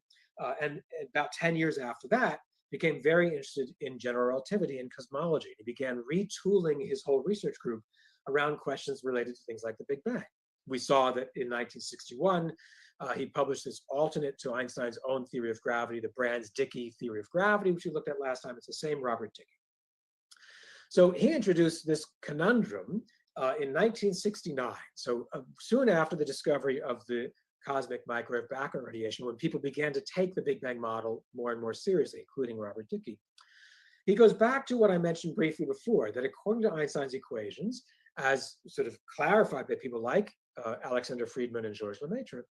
And about 10 years after that, became very interested in general relativity and cosmology. He began retooling his whole research group around questions related to things like the Big Bang. We saw that in 1961, he published this alternate to Einstein's own theory of gravity, the Brans-Dicke theory of gravity, which we looked at last time. It's the same Robert Dicke. So he introduced this conundrum in 1969. So soon after the discovery of the cosmic microwave background radiation, when people began to take the Big Bang model more and more seriously, including Robert Dicke. He goes back to what I mentioned briefly before, that according to Einstein's equations, as sort of clarified by people like Alexander Friedman and Georges Lemaitre,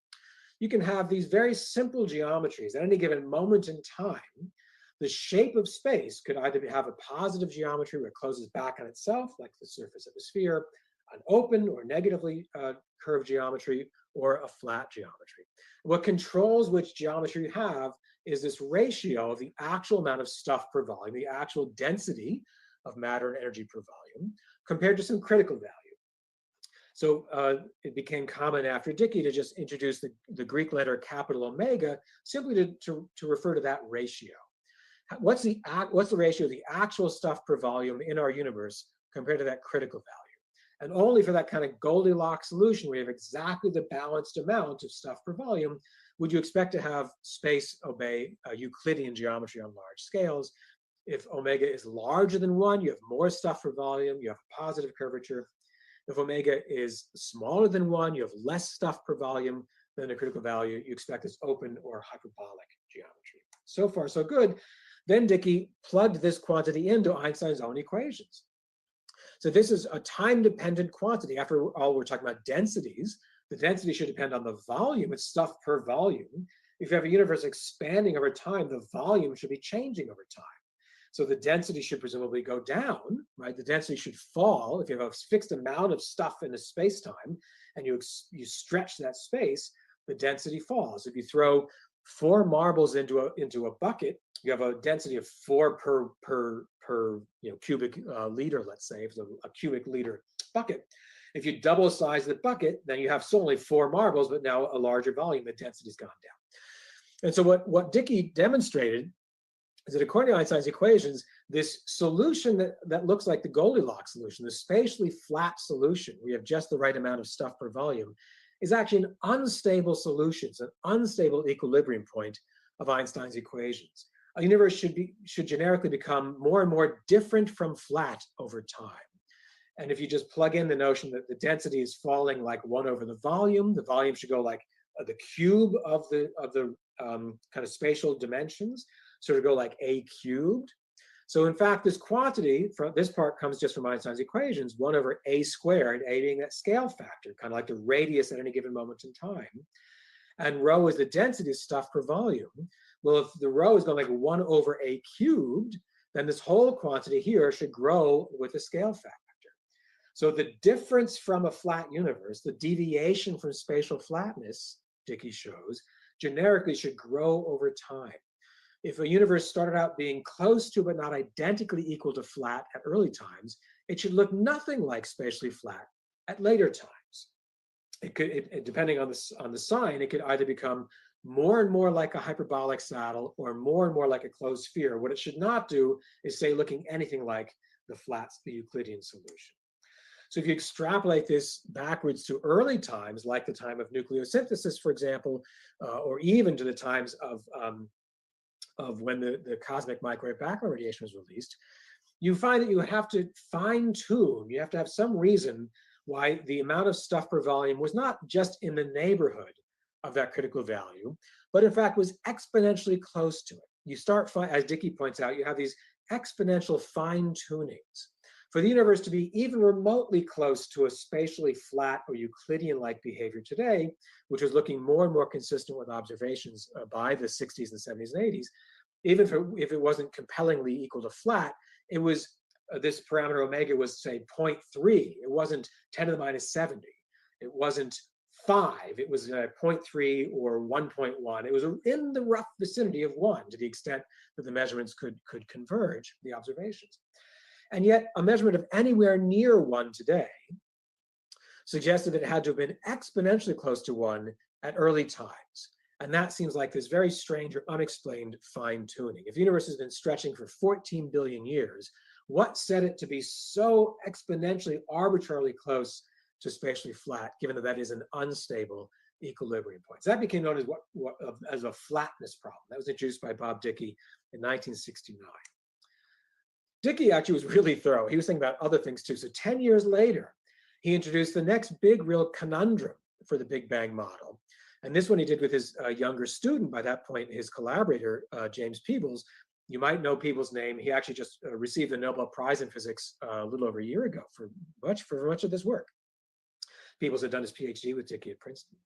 you can have these very simple geometries at any given moment in time. The shape of space could either have a positive geometry where it closes back on itself, like the surface of a sphere, an open or negatively curved geometry, or a flat geometry. What controls which geometry you have is this ratio of the actual amount of stuff per volume, the actual density of matter and energy per volume, compared to some critical value. So it became common after Dicke to just introduce the Greek letter capital omega, simply to refer to that ratio. What's the ratio of the actual stuff per volume in our universe compared to that critical value? And only for that kind of Goldilocks solution, where you have exactly the balanced amount of stuff per volume, would you expect to have space obey Euclidean geometry on large scales. If omega is larger than 1, you have more stuff per volume, you have a positive curvature. If omega is smaller than 1, you have less stuff per volume than the critical value. You expect this open or hyperbolic geometry. So far, so good. Then Dicke plugged this quantity into Einstein's own equations. So this is a time-dependent quantity. After all, we're talking about densities. The density should depend on the volume. It's stuff per volume. If you have a universe expanding over time, the volume should be changing over time. So the density should presumably go down, right? The density should fall. If you have a fixed amount of stuff in a space-time and you stretch that space, the density falls. If you throw 4 marbles into a bucket, you have a density of 4 per cubic liter, let's say, if it's a cubic liter bucket. If you double size the bucket, then you have still only 4 marbles, but now a larger volume, the density's gone down. And so what Dicke demonstrated is that according to Einstein's equations, this solution that looks like the Goldilocks solution, the spatially flat solution, we have just the right amount of stuff per volume, is actually an unstable solution. It's an unstable equilibrium point of Einstein's equations. A universe should generically become more and more different from flat over time. And if you just plug in the notion that the density is falling like 1 over the volume should go like the cube of the kind of spatial dimensions, sort of go like a cubed. So in fact, this quantity, from this part comes just from Einstein's equations, 1 over a squared, a being that scale factor, kind of like the radius at any given moment in time. And rho is the density of stuff per volume. Well, if the rho is going like 1 over a cubed, then this whole quantity here should grow with the scale factor. So the difference from a flat universe, the deviation from spatial flatness, Dickey shows, generically should grow over time. If a universe started out being close to but not identically equal to flat at early times, it should look nothing like spatially flat at later times. It could, depending on the sign, it could either become more and more like a hyperbolic saddle or more and more like a closed sphere. What it should not do is say looking anything like the Euclidean solution. So if you extrapolate this backwards to early times, like the time of nucleosynthesis, for example, or even to the times of when the cosmic microwave background radiation was released, you find that you have to fine tune, you have to have some reason why the amount of stuff per volume was not just in the neighborhood of that critical value, but in fact was exponentially close to it. You start, as Dickey points out, you have these exponential fine tunings. For the universe to be even remotely close to a spatially flat or Euclidean-like behavior today, which was looking more and more consistent with observations by the 60s and 70s and 80s, even if it wasn't compellingly equal to flat, it was, this parameter omega was, say, 0.3. It wasn't 10 to the minus 70. It wasn't 5. It was 0.3 or 1.1. It was in the rough vicinity of 1 to the extent that the measurements could converge, the observations. And yet a measurement of anywhere near 1 today suggested that it had to have been exponentially close to 1 at early times. And that seems like this very strange or unexplained fine tuning. If the universe has been stretching for 14 billion years, what set it to be so exponentially arbitrarily close to spatially flat, given that that is an unstable equilibrium point? So that became known as as a flatness problem. That was introduced by Bob Dickey in 1969. Dickey actually was really thorough. He was thinking about other things too. So 10 years later, he introduced the next big real conundrum for the Big Bang model. And this one he did with his younger student, by that point, his collaborator, James Peebles. You might know Peebles' name. He actually just received the Nobel Prize in Physics a little over a year ago for much of this work. Peebles had done his PhD with Dickey at Princeton.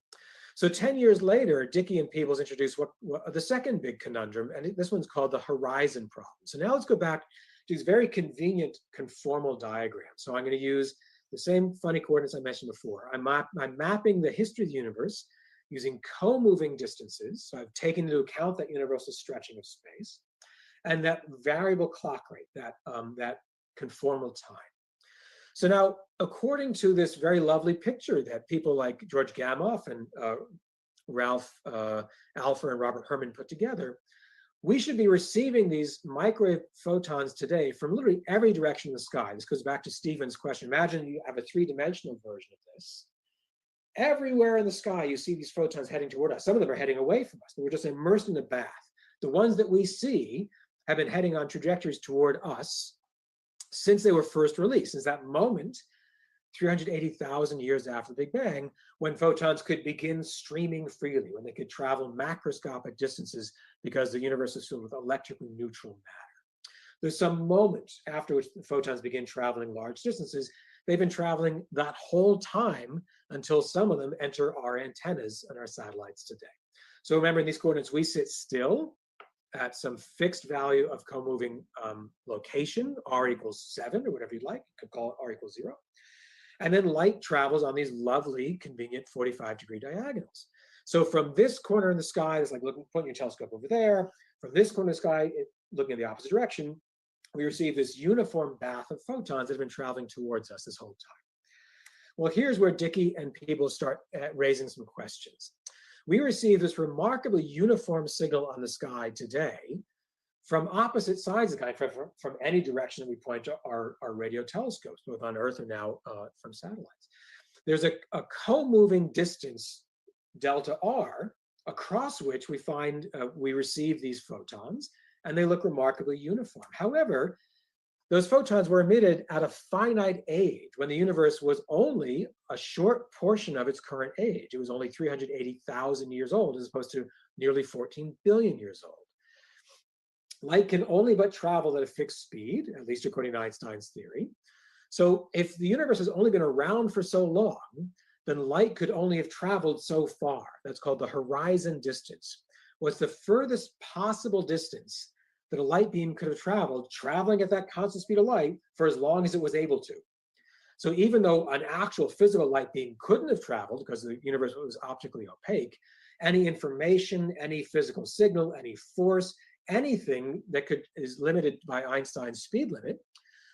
So 10 years later, Dickey and Peebles introduced what the second big conundrum, and this one's called the horizon problem. So now let's go back to these very convenient conformal diagrams. So I'm going to use the same funny coordinates I mentioned before. I'm mapping the history of the universe using co-moving distances. So I've taken into account that universal stretching of space and that variable clock rate, that conformal time. So now, according to this very lovely picture that people like George Gamow and Ralph Alpher and Robert Herman put together, we should be receiving these microwave photons today from literally every direction in the sky. This goes back to Stephen's question. Imagine you have a three-dimensional version of this. Everywhere in the sky, you see these photons heading toward us. Some of them are heading away from us, but we're just immersed in a bath. The ones that we see have been heading on trajectories toward us since they were first released, since that moment, 380,000 years after the Big Bang, when photons could begin streaming freely, when they could travel macroscopic distances because the universe is filled with electrically neutral matter. There's some moment after which the photons begin traveling large distances. They've been traveling that whole time until some of them enter our antennas and our satellites today. So remember, in these coordinates, we sit still at some fixed value of co-moving location, r equals 7 or whatever you'd like. You could call it r equals 0. And then light travels on these lovely, convenient 45-degree diagonals. So from this corner in the sky, it's like pointing your telescope over there. From this corner of the sky, looking in the opposite direction, we receive this uniform bath of photons that have been traveling towards us this whole time. Well, here's where Dickey and Peebles start raising some questions. We receive this remarkably uniform signal on the sky today from opposite sides of the sky, from any direction that we point to our radio telescopes, both on Earth and now from satellites. There's a co-moving distance, delta r, across which we receive these photons, and they look remarkably uniform. However, those photons were emitted at a finite age when the universe was only a short portion of its current age. It was only 380,000 years old as opposed to nearly 14 billion years old. Light can only but travel at a fixed speed, at least according to Einstein's theory. So if the universe has only been around for so long, then light could only have traveled so far. That's called the horizon distance. What's the furthest possible distance that a light beam could have traveled, traveling at that constant speed of light for as long as it was able to. So even though an actual physical light beam couldn't have traveled because the universe was optically opaque, any information, any physical signal, any force, anything that is limited by Einstein's speed limit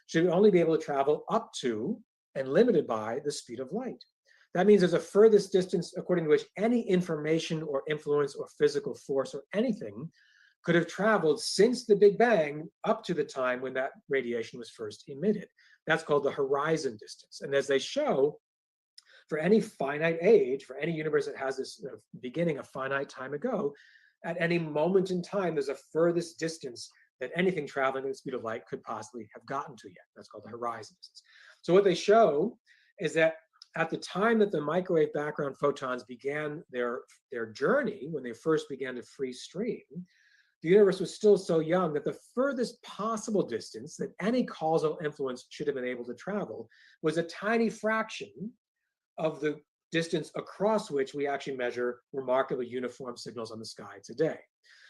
should only be able to travel up to and limited by the speed of light. That means there's a furthest distance according to which any information or influence or physical force or anything could have traveled since the Big Bang up to the time when that radiation was first emitted. That's called the horizon distance. And as they show, for any finite age, for any universe that has this beginning a finite time ago, at any moment in time, there's a furthest distance that anything traveling at the speed of light could possibly have gotten to yet. That's called the horizon distance. So what they show is that at the time that the microwave background photons began their journey, when they first began to free stream, the universe was still so young that the furthest possible distance that any causal influence should have been able to travel was a tiny fraction of the distance across which we actually measure remarkably uniform signals on the sky today.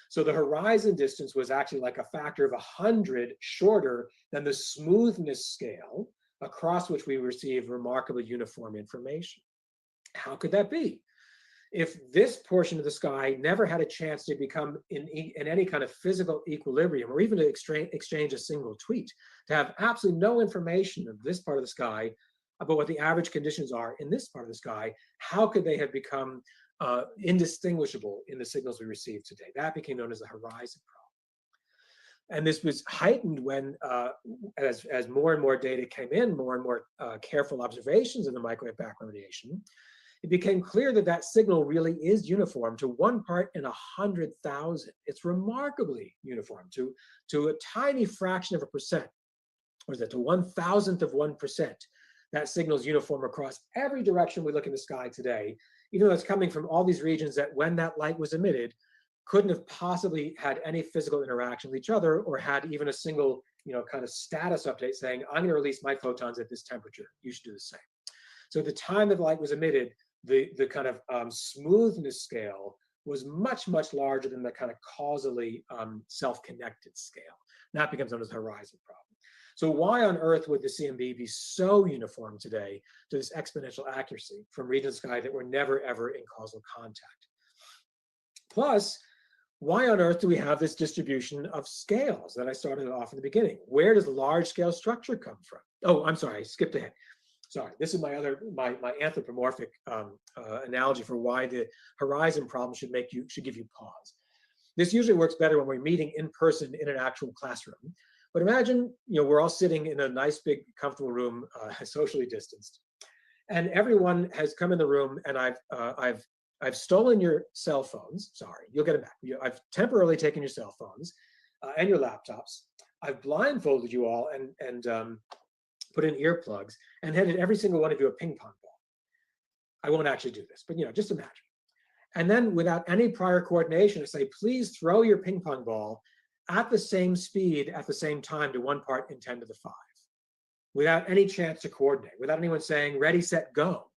So the horizon distance was actually like a factor of 100 shorter than the smoothness scale across which we receive remarkably uniform information. How could that be? If this portion of the sky never had a chance to become in any kind of physical equilibrium, or even to exchange a single tweet, to have absolutely no information of this part of the sky about what the average conditions are in this part of the sky, how could they have become indistinguishable in the signals we receive today? That became known as the horizon problem. And this was heightened when, as more and more data came in, more and more careful observations of the microwave background radiation, it became clear that that signal really is uniform to 1 part in 100,000. It's remarkably uniform to a tiny fraction of a percent. What is that, to 1,000th of 1%. That signal is uniform across every direction we look in the sky today, even though it's coming from all these regions that when that light was emitted, couldn't have possibly had any physical interaction with each other or had even a single, kind of status update saying, I'm going to release my photons at this temperature. You should do the same. So at the time that the light was emitted, the kind of smoothness scale was much, much larger than the kind of causally self-connected scale. And that becomes known as the horizon problem. So why on earth would the CMB be so uniform today to this exponential accuracy from regions of the sky that were never, ever in causal contact? Plus, why on earth do we have this distribution of scales that I started off in the beginning? Where does large scale structure come from? Oh, I'm sorry, I skipped ahead. Sorry, this is my anthropomorphic analogy for why the horizon problem should give you pause. This usually works better when we're meeting in person in an actual classroom. But imagine, we're all sitting in a nice, big, comfortable room, socially distanced, and everyone has come in the room, and I've stolen your cell phones. Sorry, you'll get it back. I've temporarily taken your cell phones and your laptops. I've blindfolded you all and put in earplugs and handed every single one of you a ping pong ball. I won't actually do this, but just imagine. And then without any prior coordination, I say, please throw your ping pong ball at the same speed at the same time to 1 part in 10 to the 5, without any chance to coordinate, without anyone saying, ready, set, go.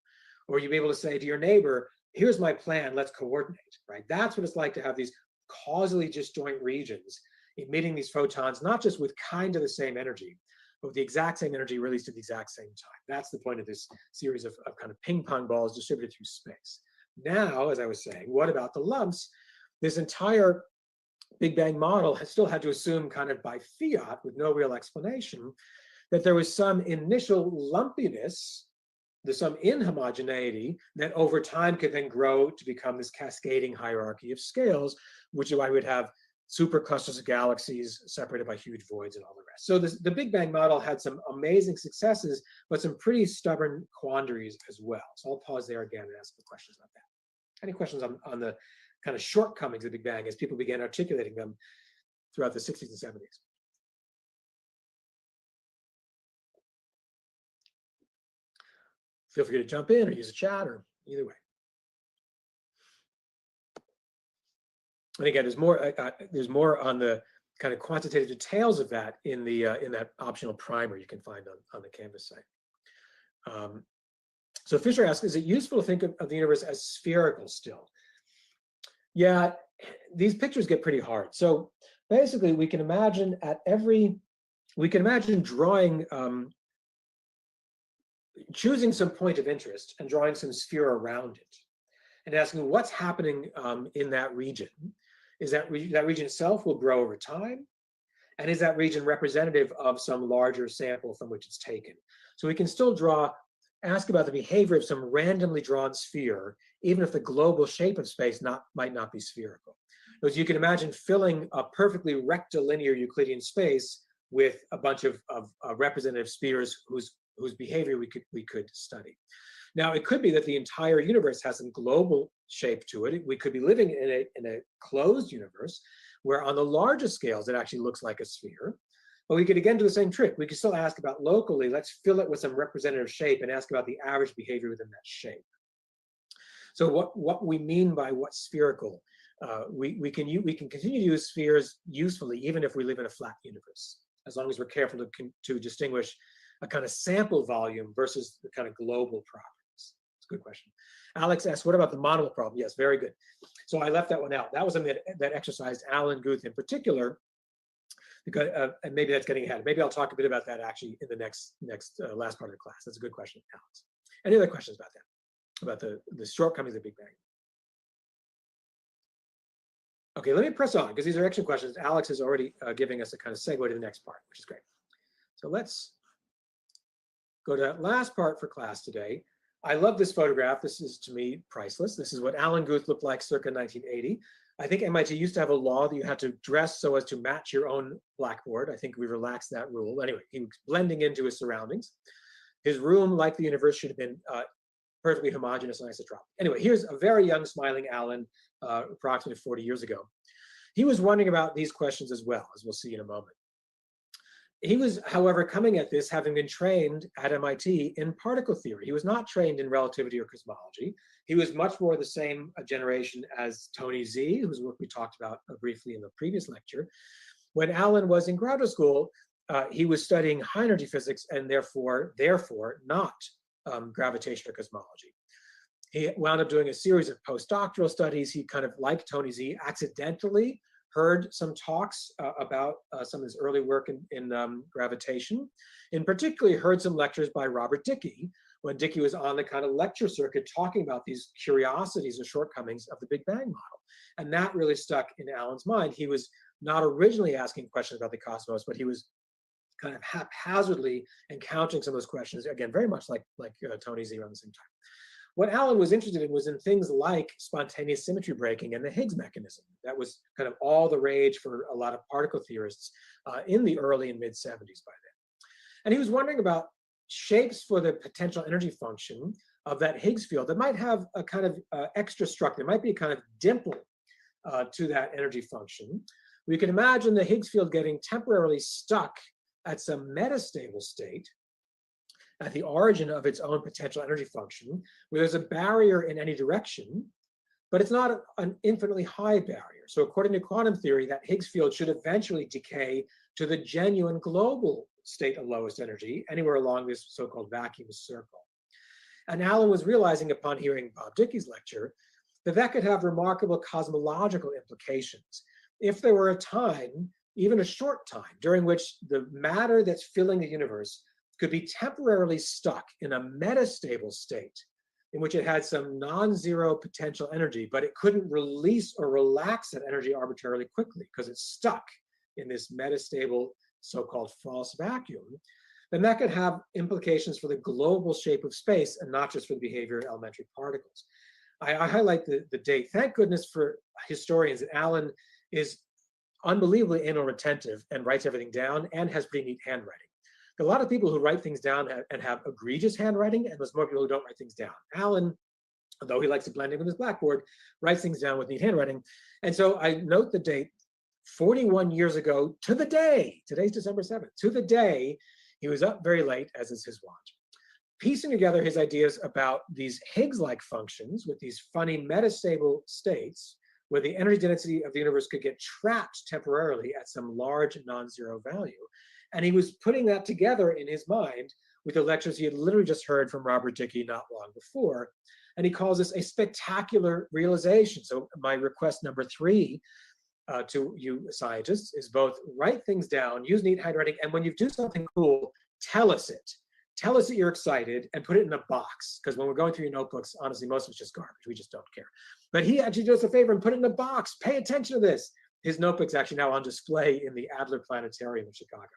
Or you'd be able to say to your neighbor, here's my plan, let's coordinate, right? That's what it's like to have these causally disjoint regions emitting these photons, not just with kind of the same energy, but with the exact same energy released at the exact same time. That's the point of this series of kind of ping pong balls distributed through space. Now, as I was saying, what about the lumps? This entire Big Bang model has still had to assume kind of by fiat, with no real explanation, that there was some initial lumpiness, there's some inhomogeneity that over time could then grow to become this cascading hierarchy of scales, which is why we'd have superclusters of galaxies separated by huge voids and all the rest. So the Big Bang model had some amazing successes, but some pretty stubborn quandaries as well. So I'll pause there again and ask the questions about that. Any questions on the kind of shortcomings of the Big Bang as people began articulating them throughout the 60s and 70s? Feel free to jump in or use a chat or either way. And again, there's more on the kind of quantitative details of that in that optional primer you can find on the Canvas site. So Fisher asks, is it useful to think of the universe as spherical still? Yeah, these pictures get pretty hard. So basically, we can imagine drawing, choosing some point of interest and drawing some sphere around it, and asking what's happening in that region. Is that region itself will grow over time? And is that region representative of some larger sample from which it's taken? So we can still ask about the behavior of some randomly drawn sphere, even if the global shape of space might not be spherical. Because you can imagine filling a perfectly rectilinear Euclidean space with a bunch of representative spheres whose behavior we could study. Now, it could be that the entire universe has some global shape to it. We could be living in a closed universe where on the largest scales, it actually looks like a sphere. But we could again do the same trick. We could still ask about locally, let's fill it with some representative shape and ask about the average behavior within that shape. So what we mean by what's spherical, we can continue to use spheres usefully even if we live in a flat universe, as long as we're careful to distinguish a kind of sample volume versus the kind of global properties. It's a good question. Alex asks, what about the monomal problem? Yes, very good. So I left that one out. That was something that exercised Alan Guth in particular, because, and maybe that's getting ahead. Maybe I'll talk a bit about that actually in the last part of the class. That's a good question, Alex. Any other questions about that? About the shortcomings of Big Bang? Okay, let me press on because these are excellent questions. Alex is already giving us a kind of segue to the next part, which is great. So let's go to that last part for class today. I love this photograph. This is, to me, priceless. This is what Alan Guth looked like circa 1980. I think MIT used to have a law that you had to dress so as to match your own blackboard. I think we relaxed that rule. Anyway, he was blending into his surroundings. His room, like the universe, should have been perfectly homogeneous and isotropic. Anyway, here's a very young, smiling Alan, approximately 40 years ago. He was wondering about these questions as well, as we'll see in a moment. He was, however, coming at this having been trained at MIT in particle theory. He was not trained in relativity or cosmology. He was much more the same generation as Tony Z, whose work we talked about briefly in the previous lecture. When Alan was in graduate school, he was studying high energy physics and therefore not gravitation or cosmology. He wound up doing a series of postdoctoral studies. He kind of, like Tony Z, accidentally heard some talks about some of his early work in gravitation. In particular, heard some lectures by Robert Dicke when Dicke was on the kind of lecture circuit talking about these curiosities or shortcomings of the Big Bang model. And that really stuck in Alan's mind. He was not originally asking questions about the cosmos, but he was kind of haphazardly encountering some of those questions, again, very much like Tony Z around the same time. What Alan was interested in was in things like spontaneous symmetry breaking and the Higgs mechanism. That was kind of all the rage for a lot of particle theorists in the early and mid 70s by then. And he was wondering about shapes for the potential energy function of that Higgs field that might have a kind of extra structure. There might be a kind of dimple to that energy function. We can imagine the Higgs field getting temporarily stuck at some metastable state at the origin of its own potential energy function, where there's a barrier in any direction, but it's not an infinitely high barrier. So according to quantum theory, that Higgs field should eventually decay to the genuine global state of lowest energy, anywhere along this so-called vacuum circle. And Alan was realizing upon hearing Bob Dicke's lecture that that could have remarkable cosmological implications. If there were a time, even a short time, during which the matter that's filling the universe could be temporarily stuck in a metastable state in which it had some non-zero potential energy, but it couldn't release or relax that energy arbitrarily quickly because it's stuck in this metastable so-called false vacuum, then that could have implications for the global shape of space and not just for the behavior of elementary particles. I highlight the date. Thank goodness for historians that Alan is unbelievably anal retentive and writes everything down and has pretty neat handwriting. A lot of people who write things down and have egregious handwriting, and there's more people who don't write things down. Alan, although he likes to blend in with his blackboard, writes things down with neat handwriting. And so I note the date, 41 years ago to the day, today's December 7th, to the day, he was up very late, as is his wont. piecing together his ideas about these Higgs-like functions with these funny metastable states where the energy density of the universe could get trapped temporarily at some large non-zero value. And he was putting that together in his mind with the lectures he had literally just heard from Robert Dicke not long before. And he calls this a spectacular realization. So my request number 3 to you scientists is both write things down, use neat handwriting, and when you do something cool, tell us it. Tell us that you're excited and put it in a box. Because when we're going through your notebooks, honestly, most of it's just garbage. We just don't care. But he actually did us a favor and put it in a box. Pay attention to this. His notebook's actually now on display in the Adler Planetarium in Chicago.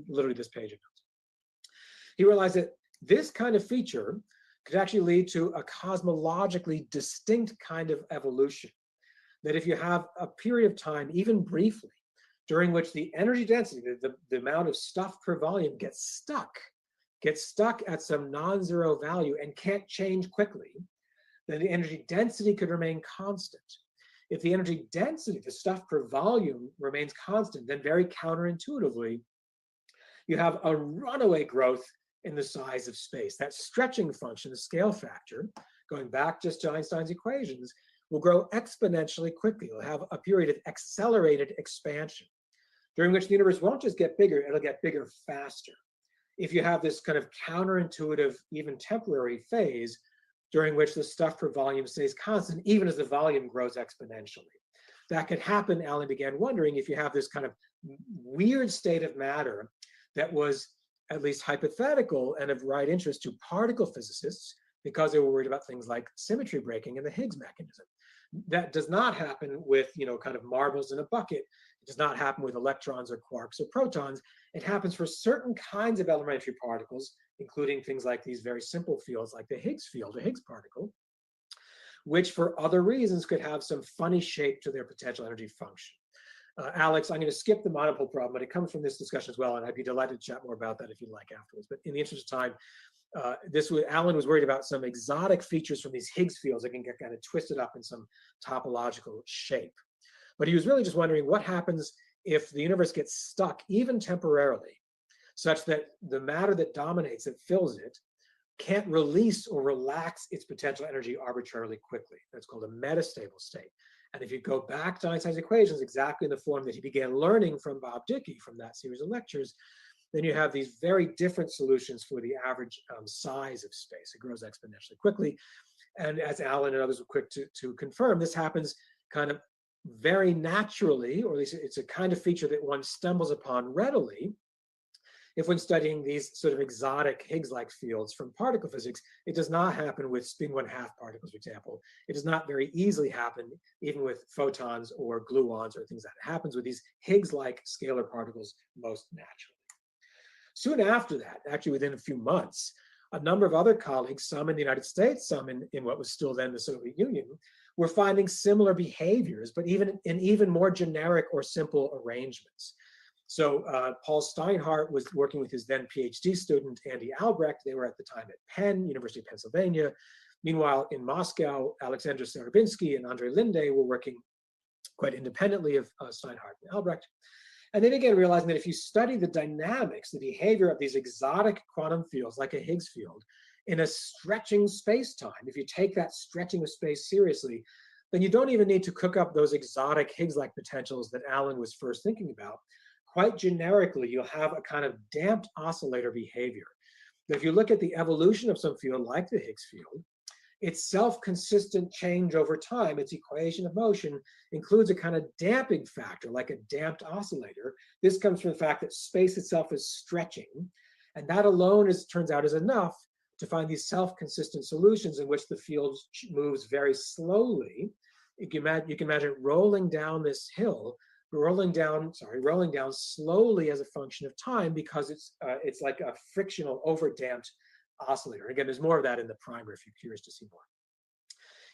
Literally this page of notes. He realized that this kind of feature could actually lead to a cosmologically distinct kind of evolution. That if you have a period of time, even briefly, during which the energy density, the amount of stuff per volume gets stuck at some non-zero value and can't change quickly, then the energy density could remain constant. If the energy density, the stuff per volume, remains constant, then very counterintuitively, you have a runaway growth in the size of space. That stretching function, the scale factor, going back just to Einstein's equations, will grow exponentially quickly. It'll have a period of accelerated expansion, during which the universe won't just get bigger, it'll get bigger faster. If you have this kind of counterintuitive, even temporary phase, during which the stuff per volume stays constant, even as the volume grows exponentially. That could happen, Alan began wondering, if you have this kind of weird state of matter that was at least hypothetical and of right interest to particle physicists, because they were worried about things like symmetry breaking and the Higgs mechanism. That does not happen with, kind of marbles in a bucket. It does not happen with electrons or quarks or protons. It happens for certain kinds of elementary particles, including things like these very simple fields like the Higgs field, a Higgs particle, which for other reasons could have some funny shape to their potential energy function. Alex, I'm going to skip the monopole problem, but it comes from this discussion as well, and I'd be delighted to chat more about that if you'd like afterwards. But in the interest of time, Alan was worried about some exotic features from these Higgs fields that can get kind of twisted up in some topological shape. But he was really just wondering what happens if the universe gets stuck, even temporarily, such that the matter that dominates, that fills it, can't release or relax its potential energy arbitrarily quickly. That's called a metastable state. And if you go back to Einstein's equations, exactly in the form that he began learning from Bob Dicke from that series of lectures, then you have these very different solutions for the average size of space. It grows exponentially quickly. And as Alan and others were quick to confirm, this happens kind of very naturally, or at least it's a kind of feature that one stumbles upon readily if one studying these sort of exotic Higgs-like fields from particle physics. It does not happen with spin 1/2 particles, for example. It does not very easily happen even with photons or gluons or things like that. It happens with these Higgs-like scalar particles most naturally. Soon after that, actually within a few months, a number of other colleagues, some in the United States, some in what was still then the Soviet Union, were finding similar behaviors, but even more generic or simple arrangements. So Paul Steinhardt was working with his then PhD student, Andy Albrecht. They were at the time at Penn, University of Pennsylvania. Meanwhile, in Moscow, Alexander Serebinsky and Andrei Linde were working quite independently of Steinhardt and Albrecht. And they began realizing that if you study the dynamics, the behavior of these exotic quantum fields, like a Higgs field, in a stretching space-time, if you take that stretching of space seriously, then you don't even need to cook up those exotic Higgs-like potentials that Alan was first thinking about. Quite generically, you'll have a kind of damped oscillator behavior. But if you look at the evolution of some field like the Higgs field, its self-consistent change over time, its equation of motion, includes a kind of damping factor, like a damped oscillator. This comes from the fact that space itself is stretching, and that alone turns out is enough to find these self-consistent solutions in which the field moves very slowly. You can imagine rolling down this hill, rolling down slowly as a function of time, because it's like a frictional over-damped oscillator. Again, there's more of that in the primer if you're curious to see more.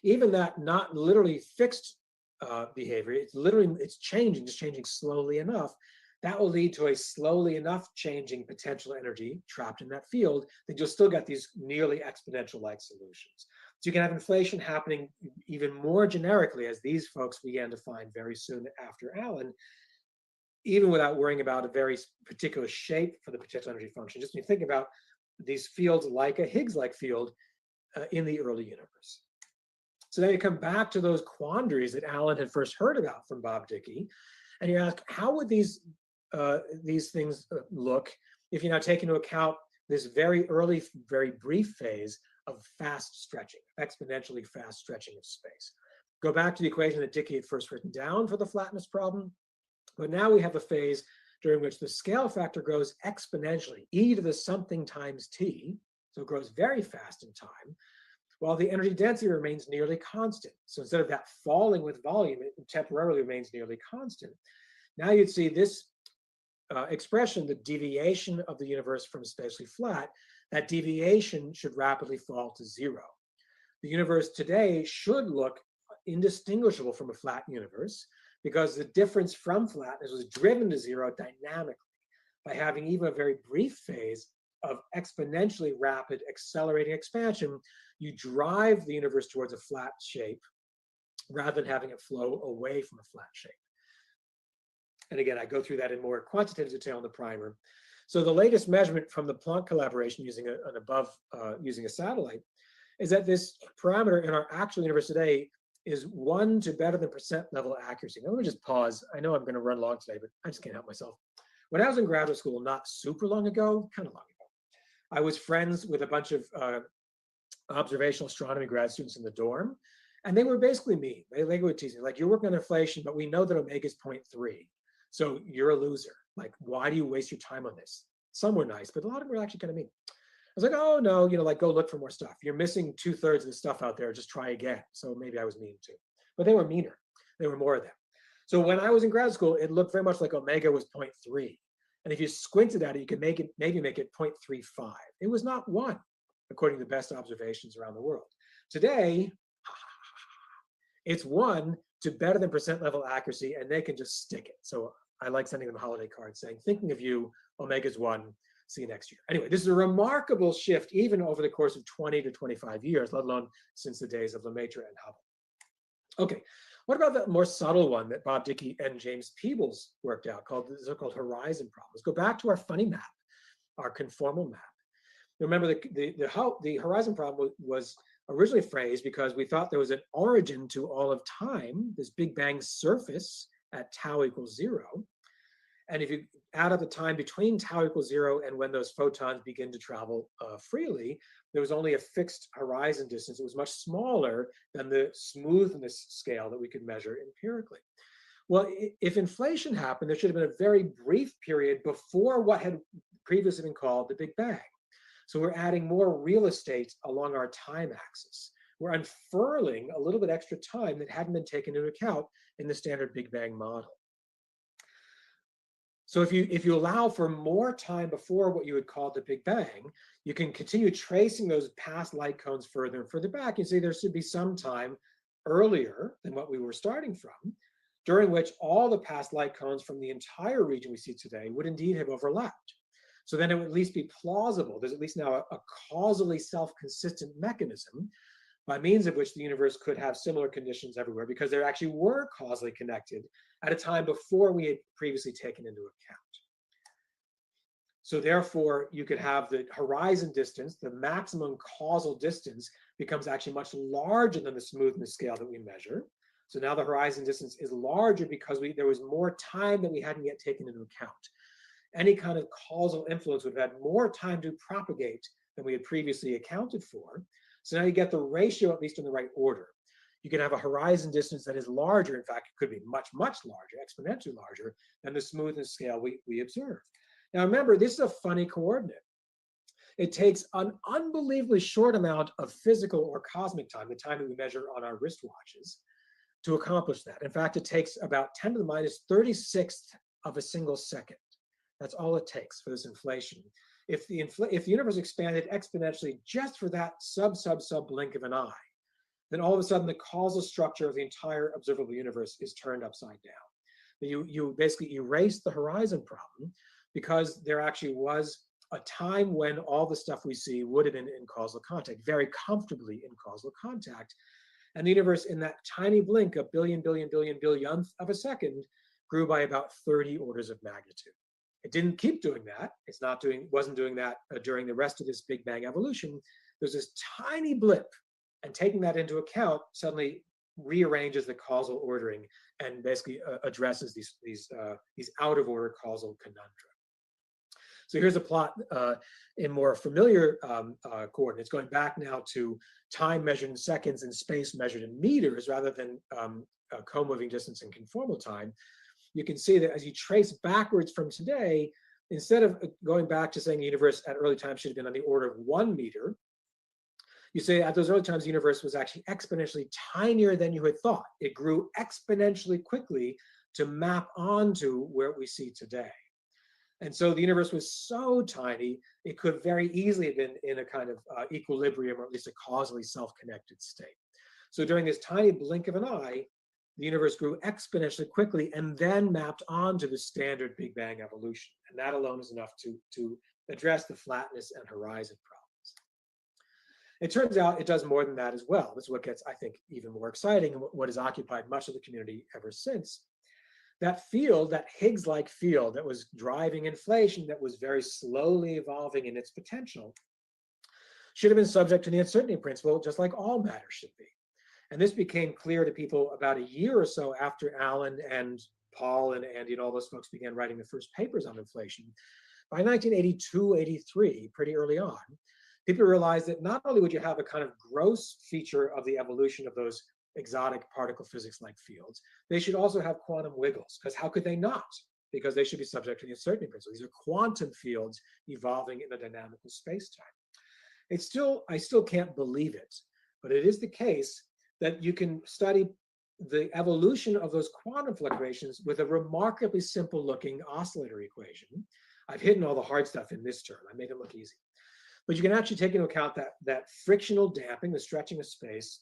Even that not literally fixed behavior, it's changing, just changing slowly enough. That will lead to a slowly enough changing potential energy trapped in that field that you'll still get these nearly exponential-like solutions. So you can have inflation happening even more generically, as these folks began to find very soon after Alan, even without worrying about a very particular shape for the potential energy function. Just when you think about these fields like a Higgs-like field in the early universe. So then you come back to those quandaries that Alan had first heard about from Bob Dicke, and you ask, how would these things look if you now take into account this very early, very brief phase of fast stretching, exponentially fast stretching of space? Go back to the equation that Dicke had first written down for the flatness problem, but now we have a phase during which the scale factor grows exponentially, e to the something times t, so it grows very fast in time, while the energy density remains nearly constant. So instead of that falling with volume, it temporarily remains nearly constant. Now you'd see this expression, the deviation of the universe from spatially flat, that deviation should rapidly fall to zero. The universe today should look indistinguishable from a flat universe because the difference from flatness was driven to zero dynamically by having even a very brief phase of exponentially rapid accelerating expansion. You drive the universe towards a flat shape rather than having it flow away from a flat shape. And again, I go through that in more quantitative detail in the primer. So the latest measurement from the Planck collaboration using using a satellite is that this parameter in our actual universe today is 1 to better than percent level accuracy. Now let me just pause. I know I'm going to run long today, but I just can't help myself. When I was in graduate school, not super long ago, kind of long ago, I was friends with a bunch of observational astronomy grad students in the dorm, and they were basically mean. They were teasing, like, you're working on inflation, but we know that omega is 0.3. So you're a loser. Like, why do you waste your time on this? Some were nice, but a lot of them were actually kind of mean. I was like, oh no, like, go look for more stuff. You're missing 2/3 of the stuff out there. Just try again. So maybe I was mean too, but they were meaner. There were more of them. So when I was in grad school, it looked very much like omega was 0.3. And if you squinted at it, you could maybe make it 0.35. It was not 1, according to the best observations around the world. Today, it's 1 to better than percent level accuracy, and they can just stick it. So I like sending them holiday cards saying, thinking of you, omega's 1, see you next year. Anyway, this is a remarkable shift, even over the course of 20 to 25 years, let alone since the days of Lemaitre and Hubble. Okay, what about the more subtle one that Bob Dicke and James Peebles worked out, called the so-called horizon problem? Let's go back to our funny map, our conformal map. Remember, the horizon problem was originally phrased because we thought there was an origin to all of time, this Big Bang surface at tau equals 0. And if you add up the time between tau equals 0 and when those photons begin to travel freely, there was only a fixed horizon distance. It was much smaller than the smoothness scale that we could measure empirically. Well, if inflation happened, there should have been a very brief period before what had previously been called the Big Bang. So we're adding more real estate along our time axis. We're unfurling a little bit extra time that hadn't been taken into account in the standard Big Bang model. So if you allow for more time before what you would call the Big Bang, you can continue tracing those past light cones further and further back. You see there should be some time earlier than what we were starting from, during which all the past light cones from the entire region we see today would indeed have overlapped. So then it would at least be plausible. There's at least now a causally self-consistent mechanism by means of which the universe could have similar conditions everywhere, because they actually were causally connected at a time before we had previously taken into account. So therefore, you could have the horizon distance, the maximum causal distance, becomes actually much larger than the smoothness scale that we measure. So now the horizon distance is larger because there was more time that we hadn't yet taken into account. Any kind of causal influence would have had more time to propagate than we had previously accounted for. So now you get the ratio at least in the right order. You can have a horizon distance that is larger. In fact, it could be much, much larger, exponentially larger than the smoothness scale we observe. Now remember, this is a funny coordinate. It takes an unbelievably short amount of physical or cosmic time, the time that we measure on our wristwatches, to accomplish that. In fact, it takes about 10 to the minus 36th of a single second. That's all it takes for this inflation. If the universe expanded exponentially just for that sub blink of an eye, then all of a sudden the causal structure of the entire observable universe is turned upside down. You basically erase the horizon problem because there actually was a time when all the stuff we see would have been in causal contact, very comfortably in causal contact. And the universe, in that tiny blink, a billion, billionth of a second, grew by about 30 orders of magnitude. It didn't keep doing that. Wasn't doing that during the rest of this Big Bang evolution. There's this tiny blip, and taking that into account suddenly rearranges the causal ordering and basically addresses these out of order causal conundrum. So here's a plot in more familiar coordinates, going back now to time measured in seconds and space measured in meters rather than co-moving distance and conformal time. You can see that as you trace backwards from today, instead of going back to saying the universe at early times should have been on the order of 1 meter, you say at those early times the universe was actually exponentially tinier than you had thought. It grew exponentially quickly to map onto where we see today. And so the universe was so tiny, it could very easily have been in a kind of equilibrium, or at least a causally self-connected state. So during this tiny blink of an eye, the universe grew exponentially quickly and then mapped onto the standard Big Bang evolution. And that alone is enough to address the flatness and horizon problems. It turns out it does more than that as well. This is what gets, I think, even more exciting and what has occupied much of the community ever since. That field, that Higgs-like field that was driving inflation, that was very slowly evolving in its potential, should have been subject to the uncertainty principle, just like all matter should be. And this became clear to people about a year or so after Alan and Paul and Andy and all those folks began writing the first papers on inflation. By 1982, 83, pretty early on, people realized that not only would you have a kind of gross feature of the evolution of those exotic particle physics-like fields, they should also have quantum wiggles, because how could they not? Because they should be subject to the uncertainty principle. These are quantum fields evolving in a dynamical space-time. I still can't believe it, but it is the case that you can study the evolution of those quantum fluctuations with a remarkably simple-looking oscillator equation. I've hidden all the hard stuff in this term. I made it look easy. But you can actually take into account that frictional damping, the stretching of space,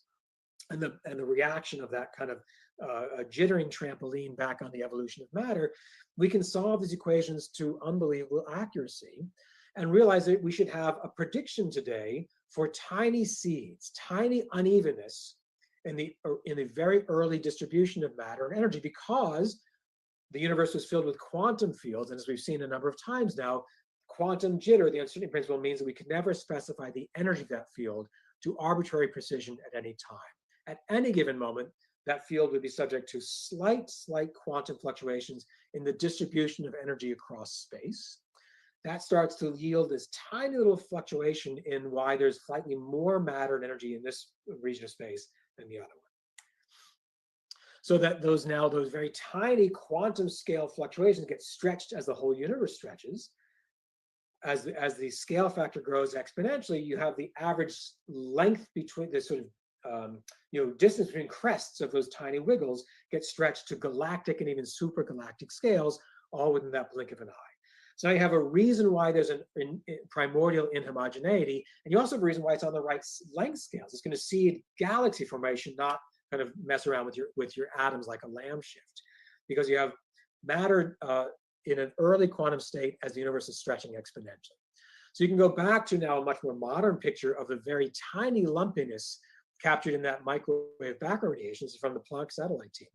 and the reaction of that kind of a jittering trampoline back on the evolution of matter. We can solve these equations to unbelievable accuracy and realize that we should have a prediction today for tiny seeds, tiny unevenness in the very early distribution of matter and energy, because the universe was filled with quantum fields. And as we've seen a number of times now, quantum jitter, the uncertainty principle, means that we can never specify the energy of that field to arbitrary precision at any time. At any given moment, that field would be subject to slight quantum fluctuations in the distribution of energy across space. That starts to yield this tiny little fluctuation in why there's slightly more matter and energy in this region of space than the other one. So that those very tiny quantum scale fluctuations get stretched as the whole universe stretches. As the scale factor grows exponentially, you have the average length between the sort of distance between crests of those tiny wiggles get stretched to galactic and even supergalactic scales, all within that blink of an eye. So now you have a reason why there's a primordial inhomogeneity, and you also have a reason why it's on the right length scales. It's going to seed galaxy formation, not kind of mess around with your atoms like a Lamb shift, because you have matter in an early quantum state as the universe is stretching exponentially. So you can go back to now a much more modern picture of the very tiny lumpiness captured in that microwave background radiation. This is from the Planck satellite team.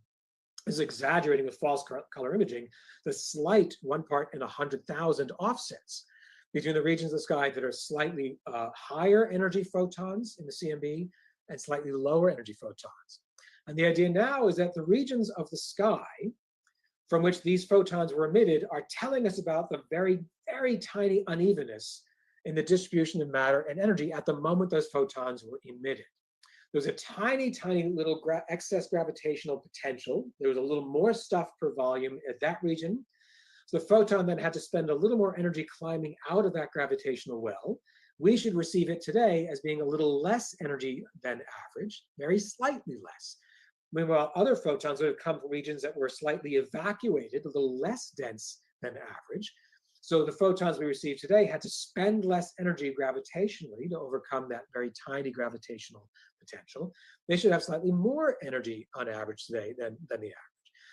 This is exaggerating with false color imaging the slight 1 part in 100,000 offsets between the regions of the sky that are slightly higher energy photons in the CMB and slightly lower energy photons. And the idea now is that the regions of the sky from which these photons were emitted are telling us about the very, very tiny unevenness in the distribution of matter and energy at the moment those photons were emitted. There was a tiny little excess gravitational potential. There was a little more stuff per volume at that region. So the photon then had to spend a little more energy climbing out of that gravitational well. We should receive it today as being a little less energy than average, very slightly less. Meanwhile, other photons would have come from regions that were slightly evacuated, a little less dense than average. So the photons we receive today had to spend less energy gravitationally to overcome that very tiny gravitational potential. They should have slightly more energy on average today than the average.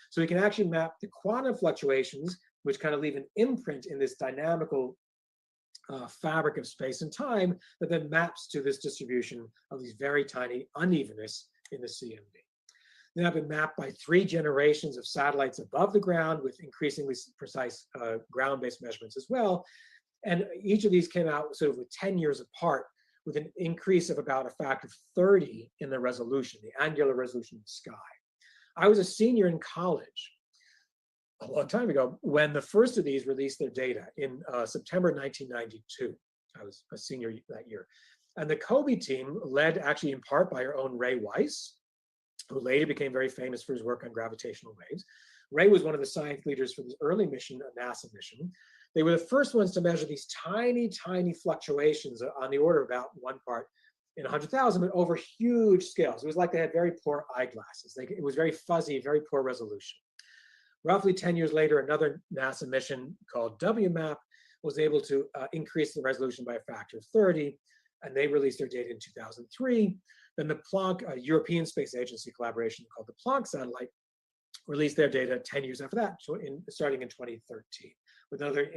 So we can actually map the quantum fluctuations, which kind of leave an imprint in this dynamical fabric of space and time that then maps to this distribution of these very tiny unevenness in the CMB. They have been mapped by 3 generations of satellites above the ground with increasingly precise ground-based measurements as well. And each of these came out sort of with 10 years apart, with an increase of about a factor of 30 in the resolution, the angular resolution of the sky. I was a senior in college a long time ago when the first of these released their data in September 1992. I was a senior that year. And the Kobe team, led actually in part by our own Ray Weiss, who later became very famous for his work on gravitational waves. Ray was one of the science leaders for this early mission, a NASA mission. They were the first ones to measure these tiny, tiny fluctuations on the order of about 1 part in 100,000, but over huge scales. It was like they had very poor eyeglasses. It was very fuzzy, very poor resolution. Roughly 10 years later, another NASA mission called WMAP was able to increase the resolution by a factor of 30, and they released their data in 2003. Then the Planck, European Space Agency collaboration called the Planck satellite, released their data 10 years after that, starting in 2013, with another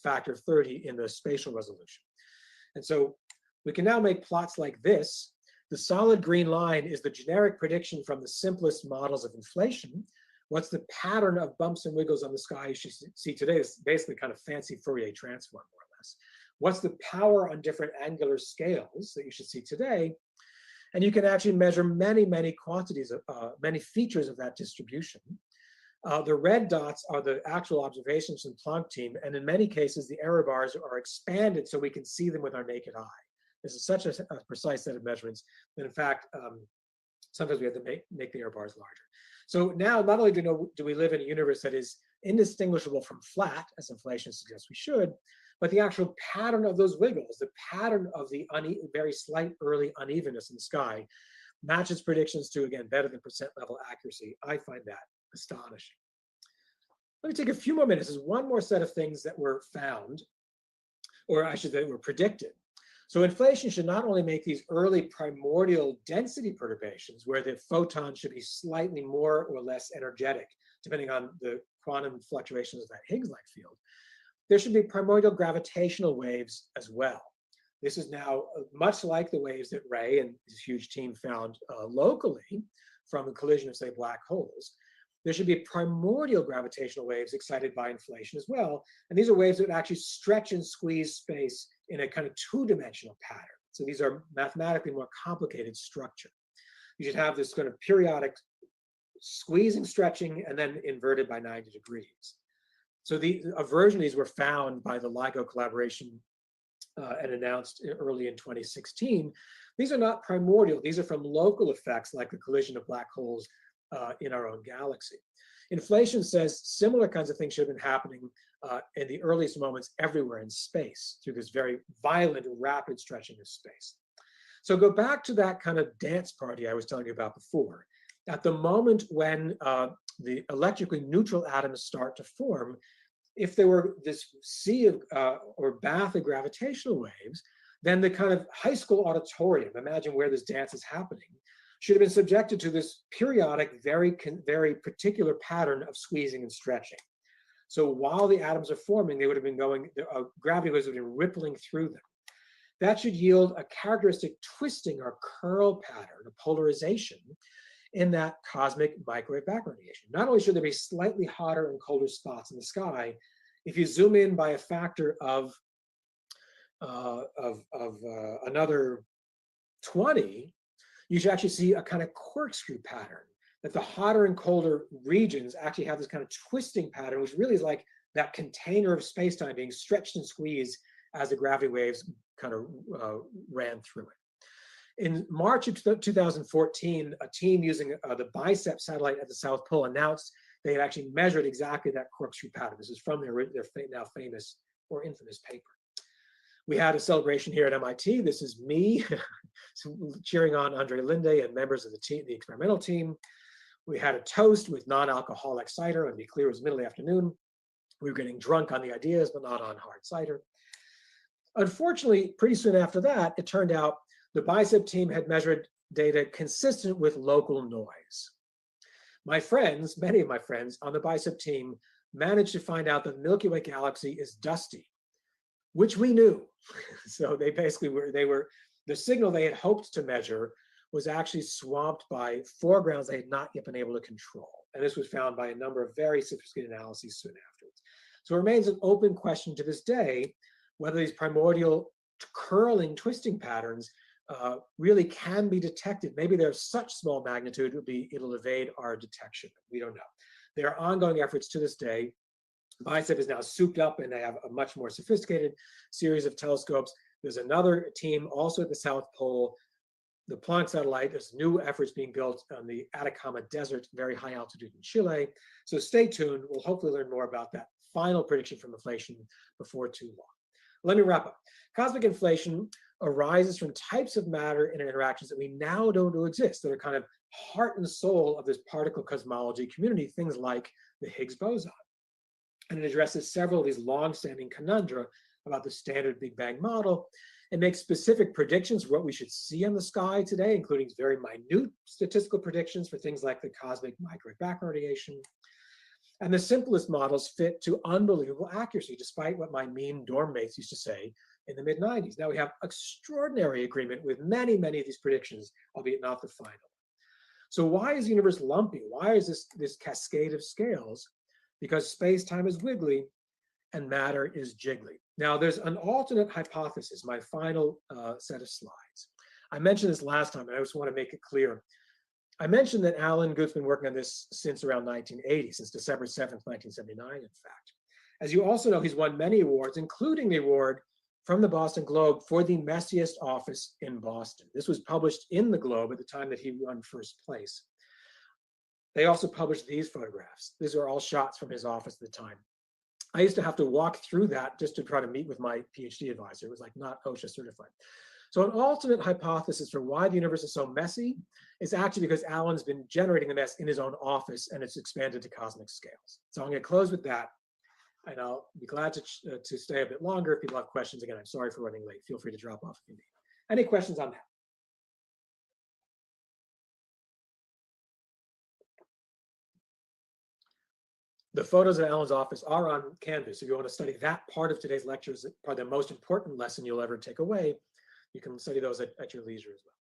factor of 30 in the spatial resolution. And so we can now make plots like this. The solid green line is the generic prediction from the simplest models of inflation. What's the pattern of bumps and wiggles on the sky you should see today? Is basically kind of fancy Fourier transform, more or less. What's the power on different angular scales that you should see today? And you can actually measure many, many quantities, many features of that distribution. The red dots are the actual observations from the Planck team, and in many cases, the error bars are expanded so we can see them with our naked eye. This is such a precise set of measurements that, in fact, sometimes we have to make the error bars larger. So now, not only do we live in a universe that is indistinguishable from flat, as inflation suggests we should, but the actual pattern of those wiggles, the pattern of the very slight early unevenness in the sky, matches predictions to, again, better than percent level accuracy. I find that astonishing. Let me take a few more minutes. There's one more set of things that were found, or I should say were predicted. So inflation should not only make these early primordial density perturbations, where the photon should be slightly more or less energetic, depending on the quantum fluctuations of that Higgs-like field, there should be primordial gravitational waves as well. This is now much like the waves that Ray and his huge team found locally from a collision of, say, black holes. There should be primordial gravitational waves excited by inflation as well. And these are waves that actually stretch and squeeze space in a kind of 2-dimensional pattern. So these are mathematically more complicated structure. You should have this kind of periodic squeezing, stretching, and then inverted by 90 degrees. So a version of these were found by the LIGO collaboration and announced early in 2016. These are not primordial. These are from local effects like the collision of black holes in our own galaxy. Inflation says similar kinds of things should have been happening in the earliest moments everywhere in space through this very violent, rapid stretching of space. So go back to that kind of dance party I was telling you about before. At the moment when the electrically neutral atoms start to form, if there were this sea of or bath of gravitational waves, then the kind of high school auditorium, imagine where this dance is happening, should have been subjected to this periodic, very particular pattern of squeezing and stretching. So while the atoms are forming, they would have been going, gravity would have been rippling through them. That should yield a characteristic twisting or curl pattern, a polarization in that cosmic microwave background radiation. Not only should there be slightly hotter and colder spots in the sky, if you zoom in by a factor of another 20, you should actually see a kind of corkscrew pattern, that the hotter and colder regions actually have this kind of twisting pattern, which really is like that container of spacetime being stretched and squeezed as the gravity waves kind of ran through it. In March of 2014, a team using the BICEP satellite at the South Pole announced they had actually measured exactly that corkscrew pattern. This is from their now famous or infamous paper. We had a celebration here at MIT. This is me cheering on Andre Linde and members of the team, the experimental team. We had a toast with non-alcoholic cider, and to be clear, it was middle of the afternoon. We were getting drunk on the ideas, but not on hard cider. Unfortunately, pretty soon after that, it turned out the BICEP team had measured data consistent with local noise. My friends, many of my friends on the BICEP team managed to find out that the Milky Way galaxy is dusty, which we knew. So they basically the signal they had hoped to measure was actually swamped by foregrounds they had not yet been able to control. And this was found by a number of very sophisticated analyses soon afterwards. So it remains an open question to this day whether these primordial curling twisting patterns really can be detected. Maybe they're such small magnitude it'll evade our detection. We don't know. There are ongoing efforts to this day. BICEP is now souped up and they have a much more sophisticated series of telescopes. There's another team also at the South Pole, the Planck satellite. There's new efforts being built on the Atacama Desert, very high altitude in Chile. So stay tuned. We'll hopefully learn more about that final prediction from inflation before too long. Let me wrap up. Cosmic inflation arises from types of matter and interactions that we now don't know exist, that are kind of heart and soul of this particle cosmology community, things like the Higgs boson. And it addresses several of these long-standing conundra about the standard Big Bang model. It makes specific predictions for what we should see in the sky today, including very minute statistical predictions for things like the cosmic microwave background radiation. And the simplest models fit to unbelievable accuracy, despite what my mean dorm mates used to say in the mid-90s. Now we have extraordinary agreement with many, many of these predictions, albeit not the final. So why is the universe lumpy? Why is this cascade of scales? Because space-time is wiggly and matter is jiggly. Now there's an alternate hypothesis, my final set of slides. I mentioned this last time, and I just want to make it clear. I mentioned that Alan Guth's been working on this since around 1980, since December 7th, 1979, in fact. As you also know, he's won many awards, including the award from the Boston Globe for the messiest office in Boston. This was published in the Globe at the time that he won first place. They also published these photographs. These are all shots from his office at the time. I used to have to walk through that just to try to meet with my PhD advisor. It was like not OSHA certified. So an alternate hypothesis for why the universe is so messy is actually because Alan's been generating the mess in his own office and it's expanded to cosmic scales. So I'm going to close with that, and I'll be glad to stay a bit longer if people have questions. Again, I'm sorry for running late. Feel free to drop off if you need. Any questions on that? The photos of Alan's office are on Canvas. If you want to study that part of today's lecture, is probably the most important lesson you'll ever take away. You can study those at your leisure as well.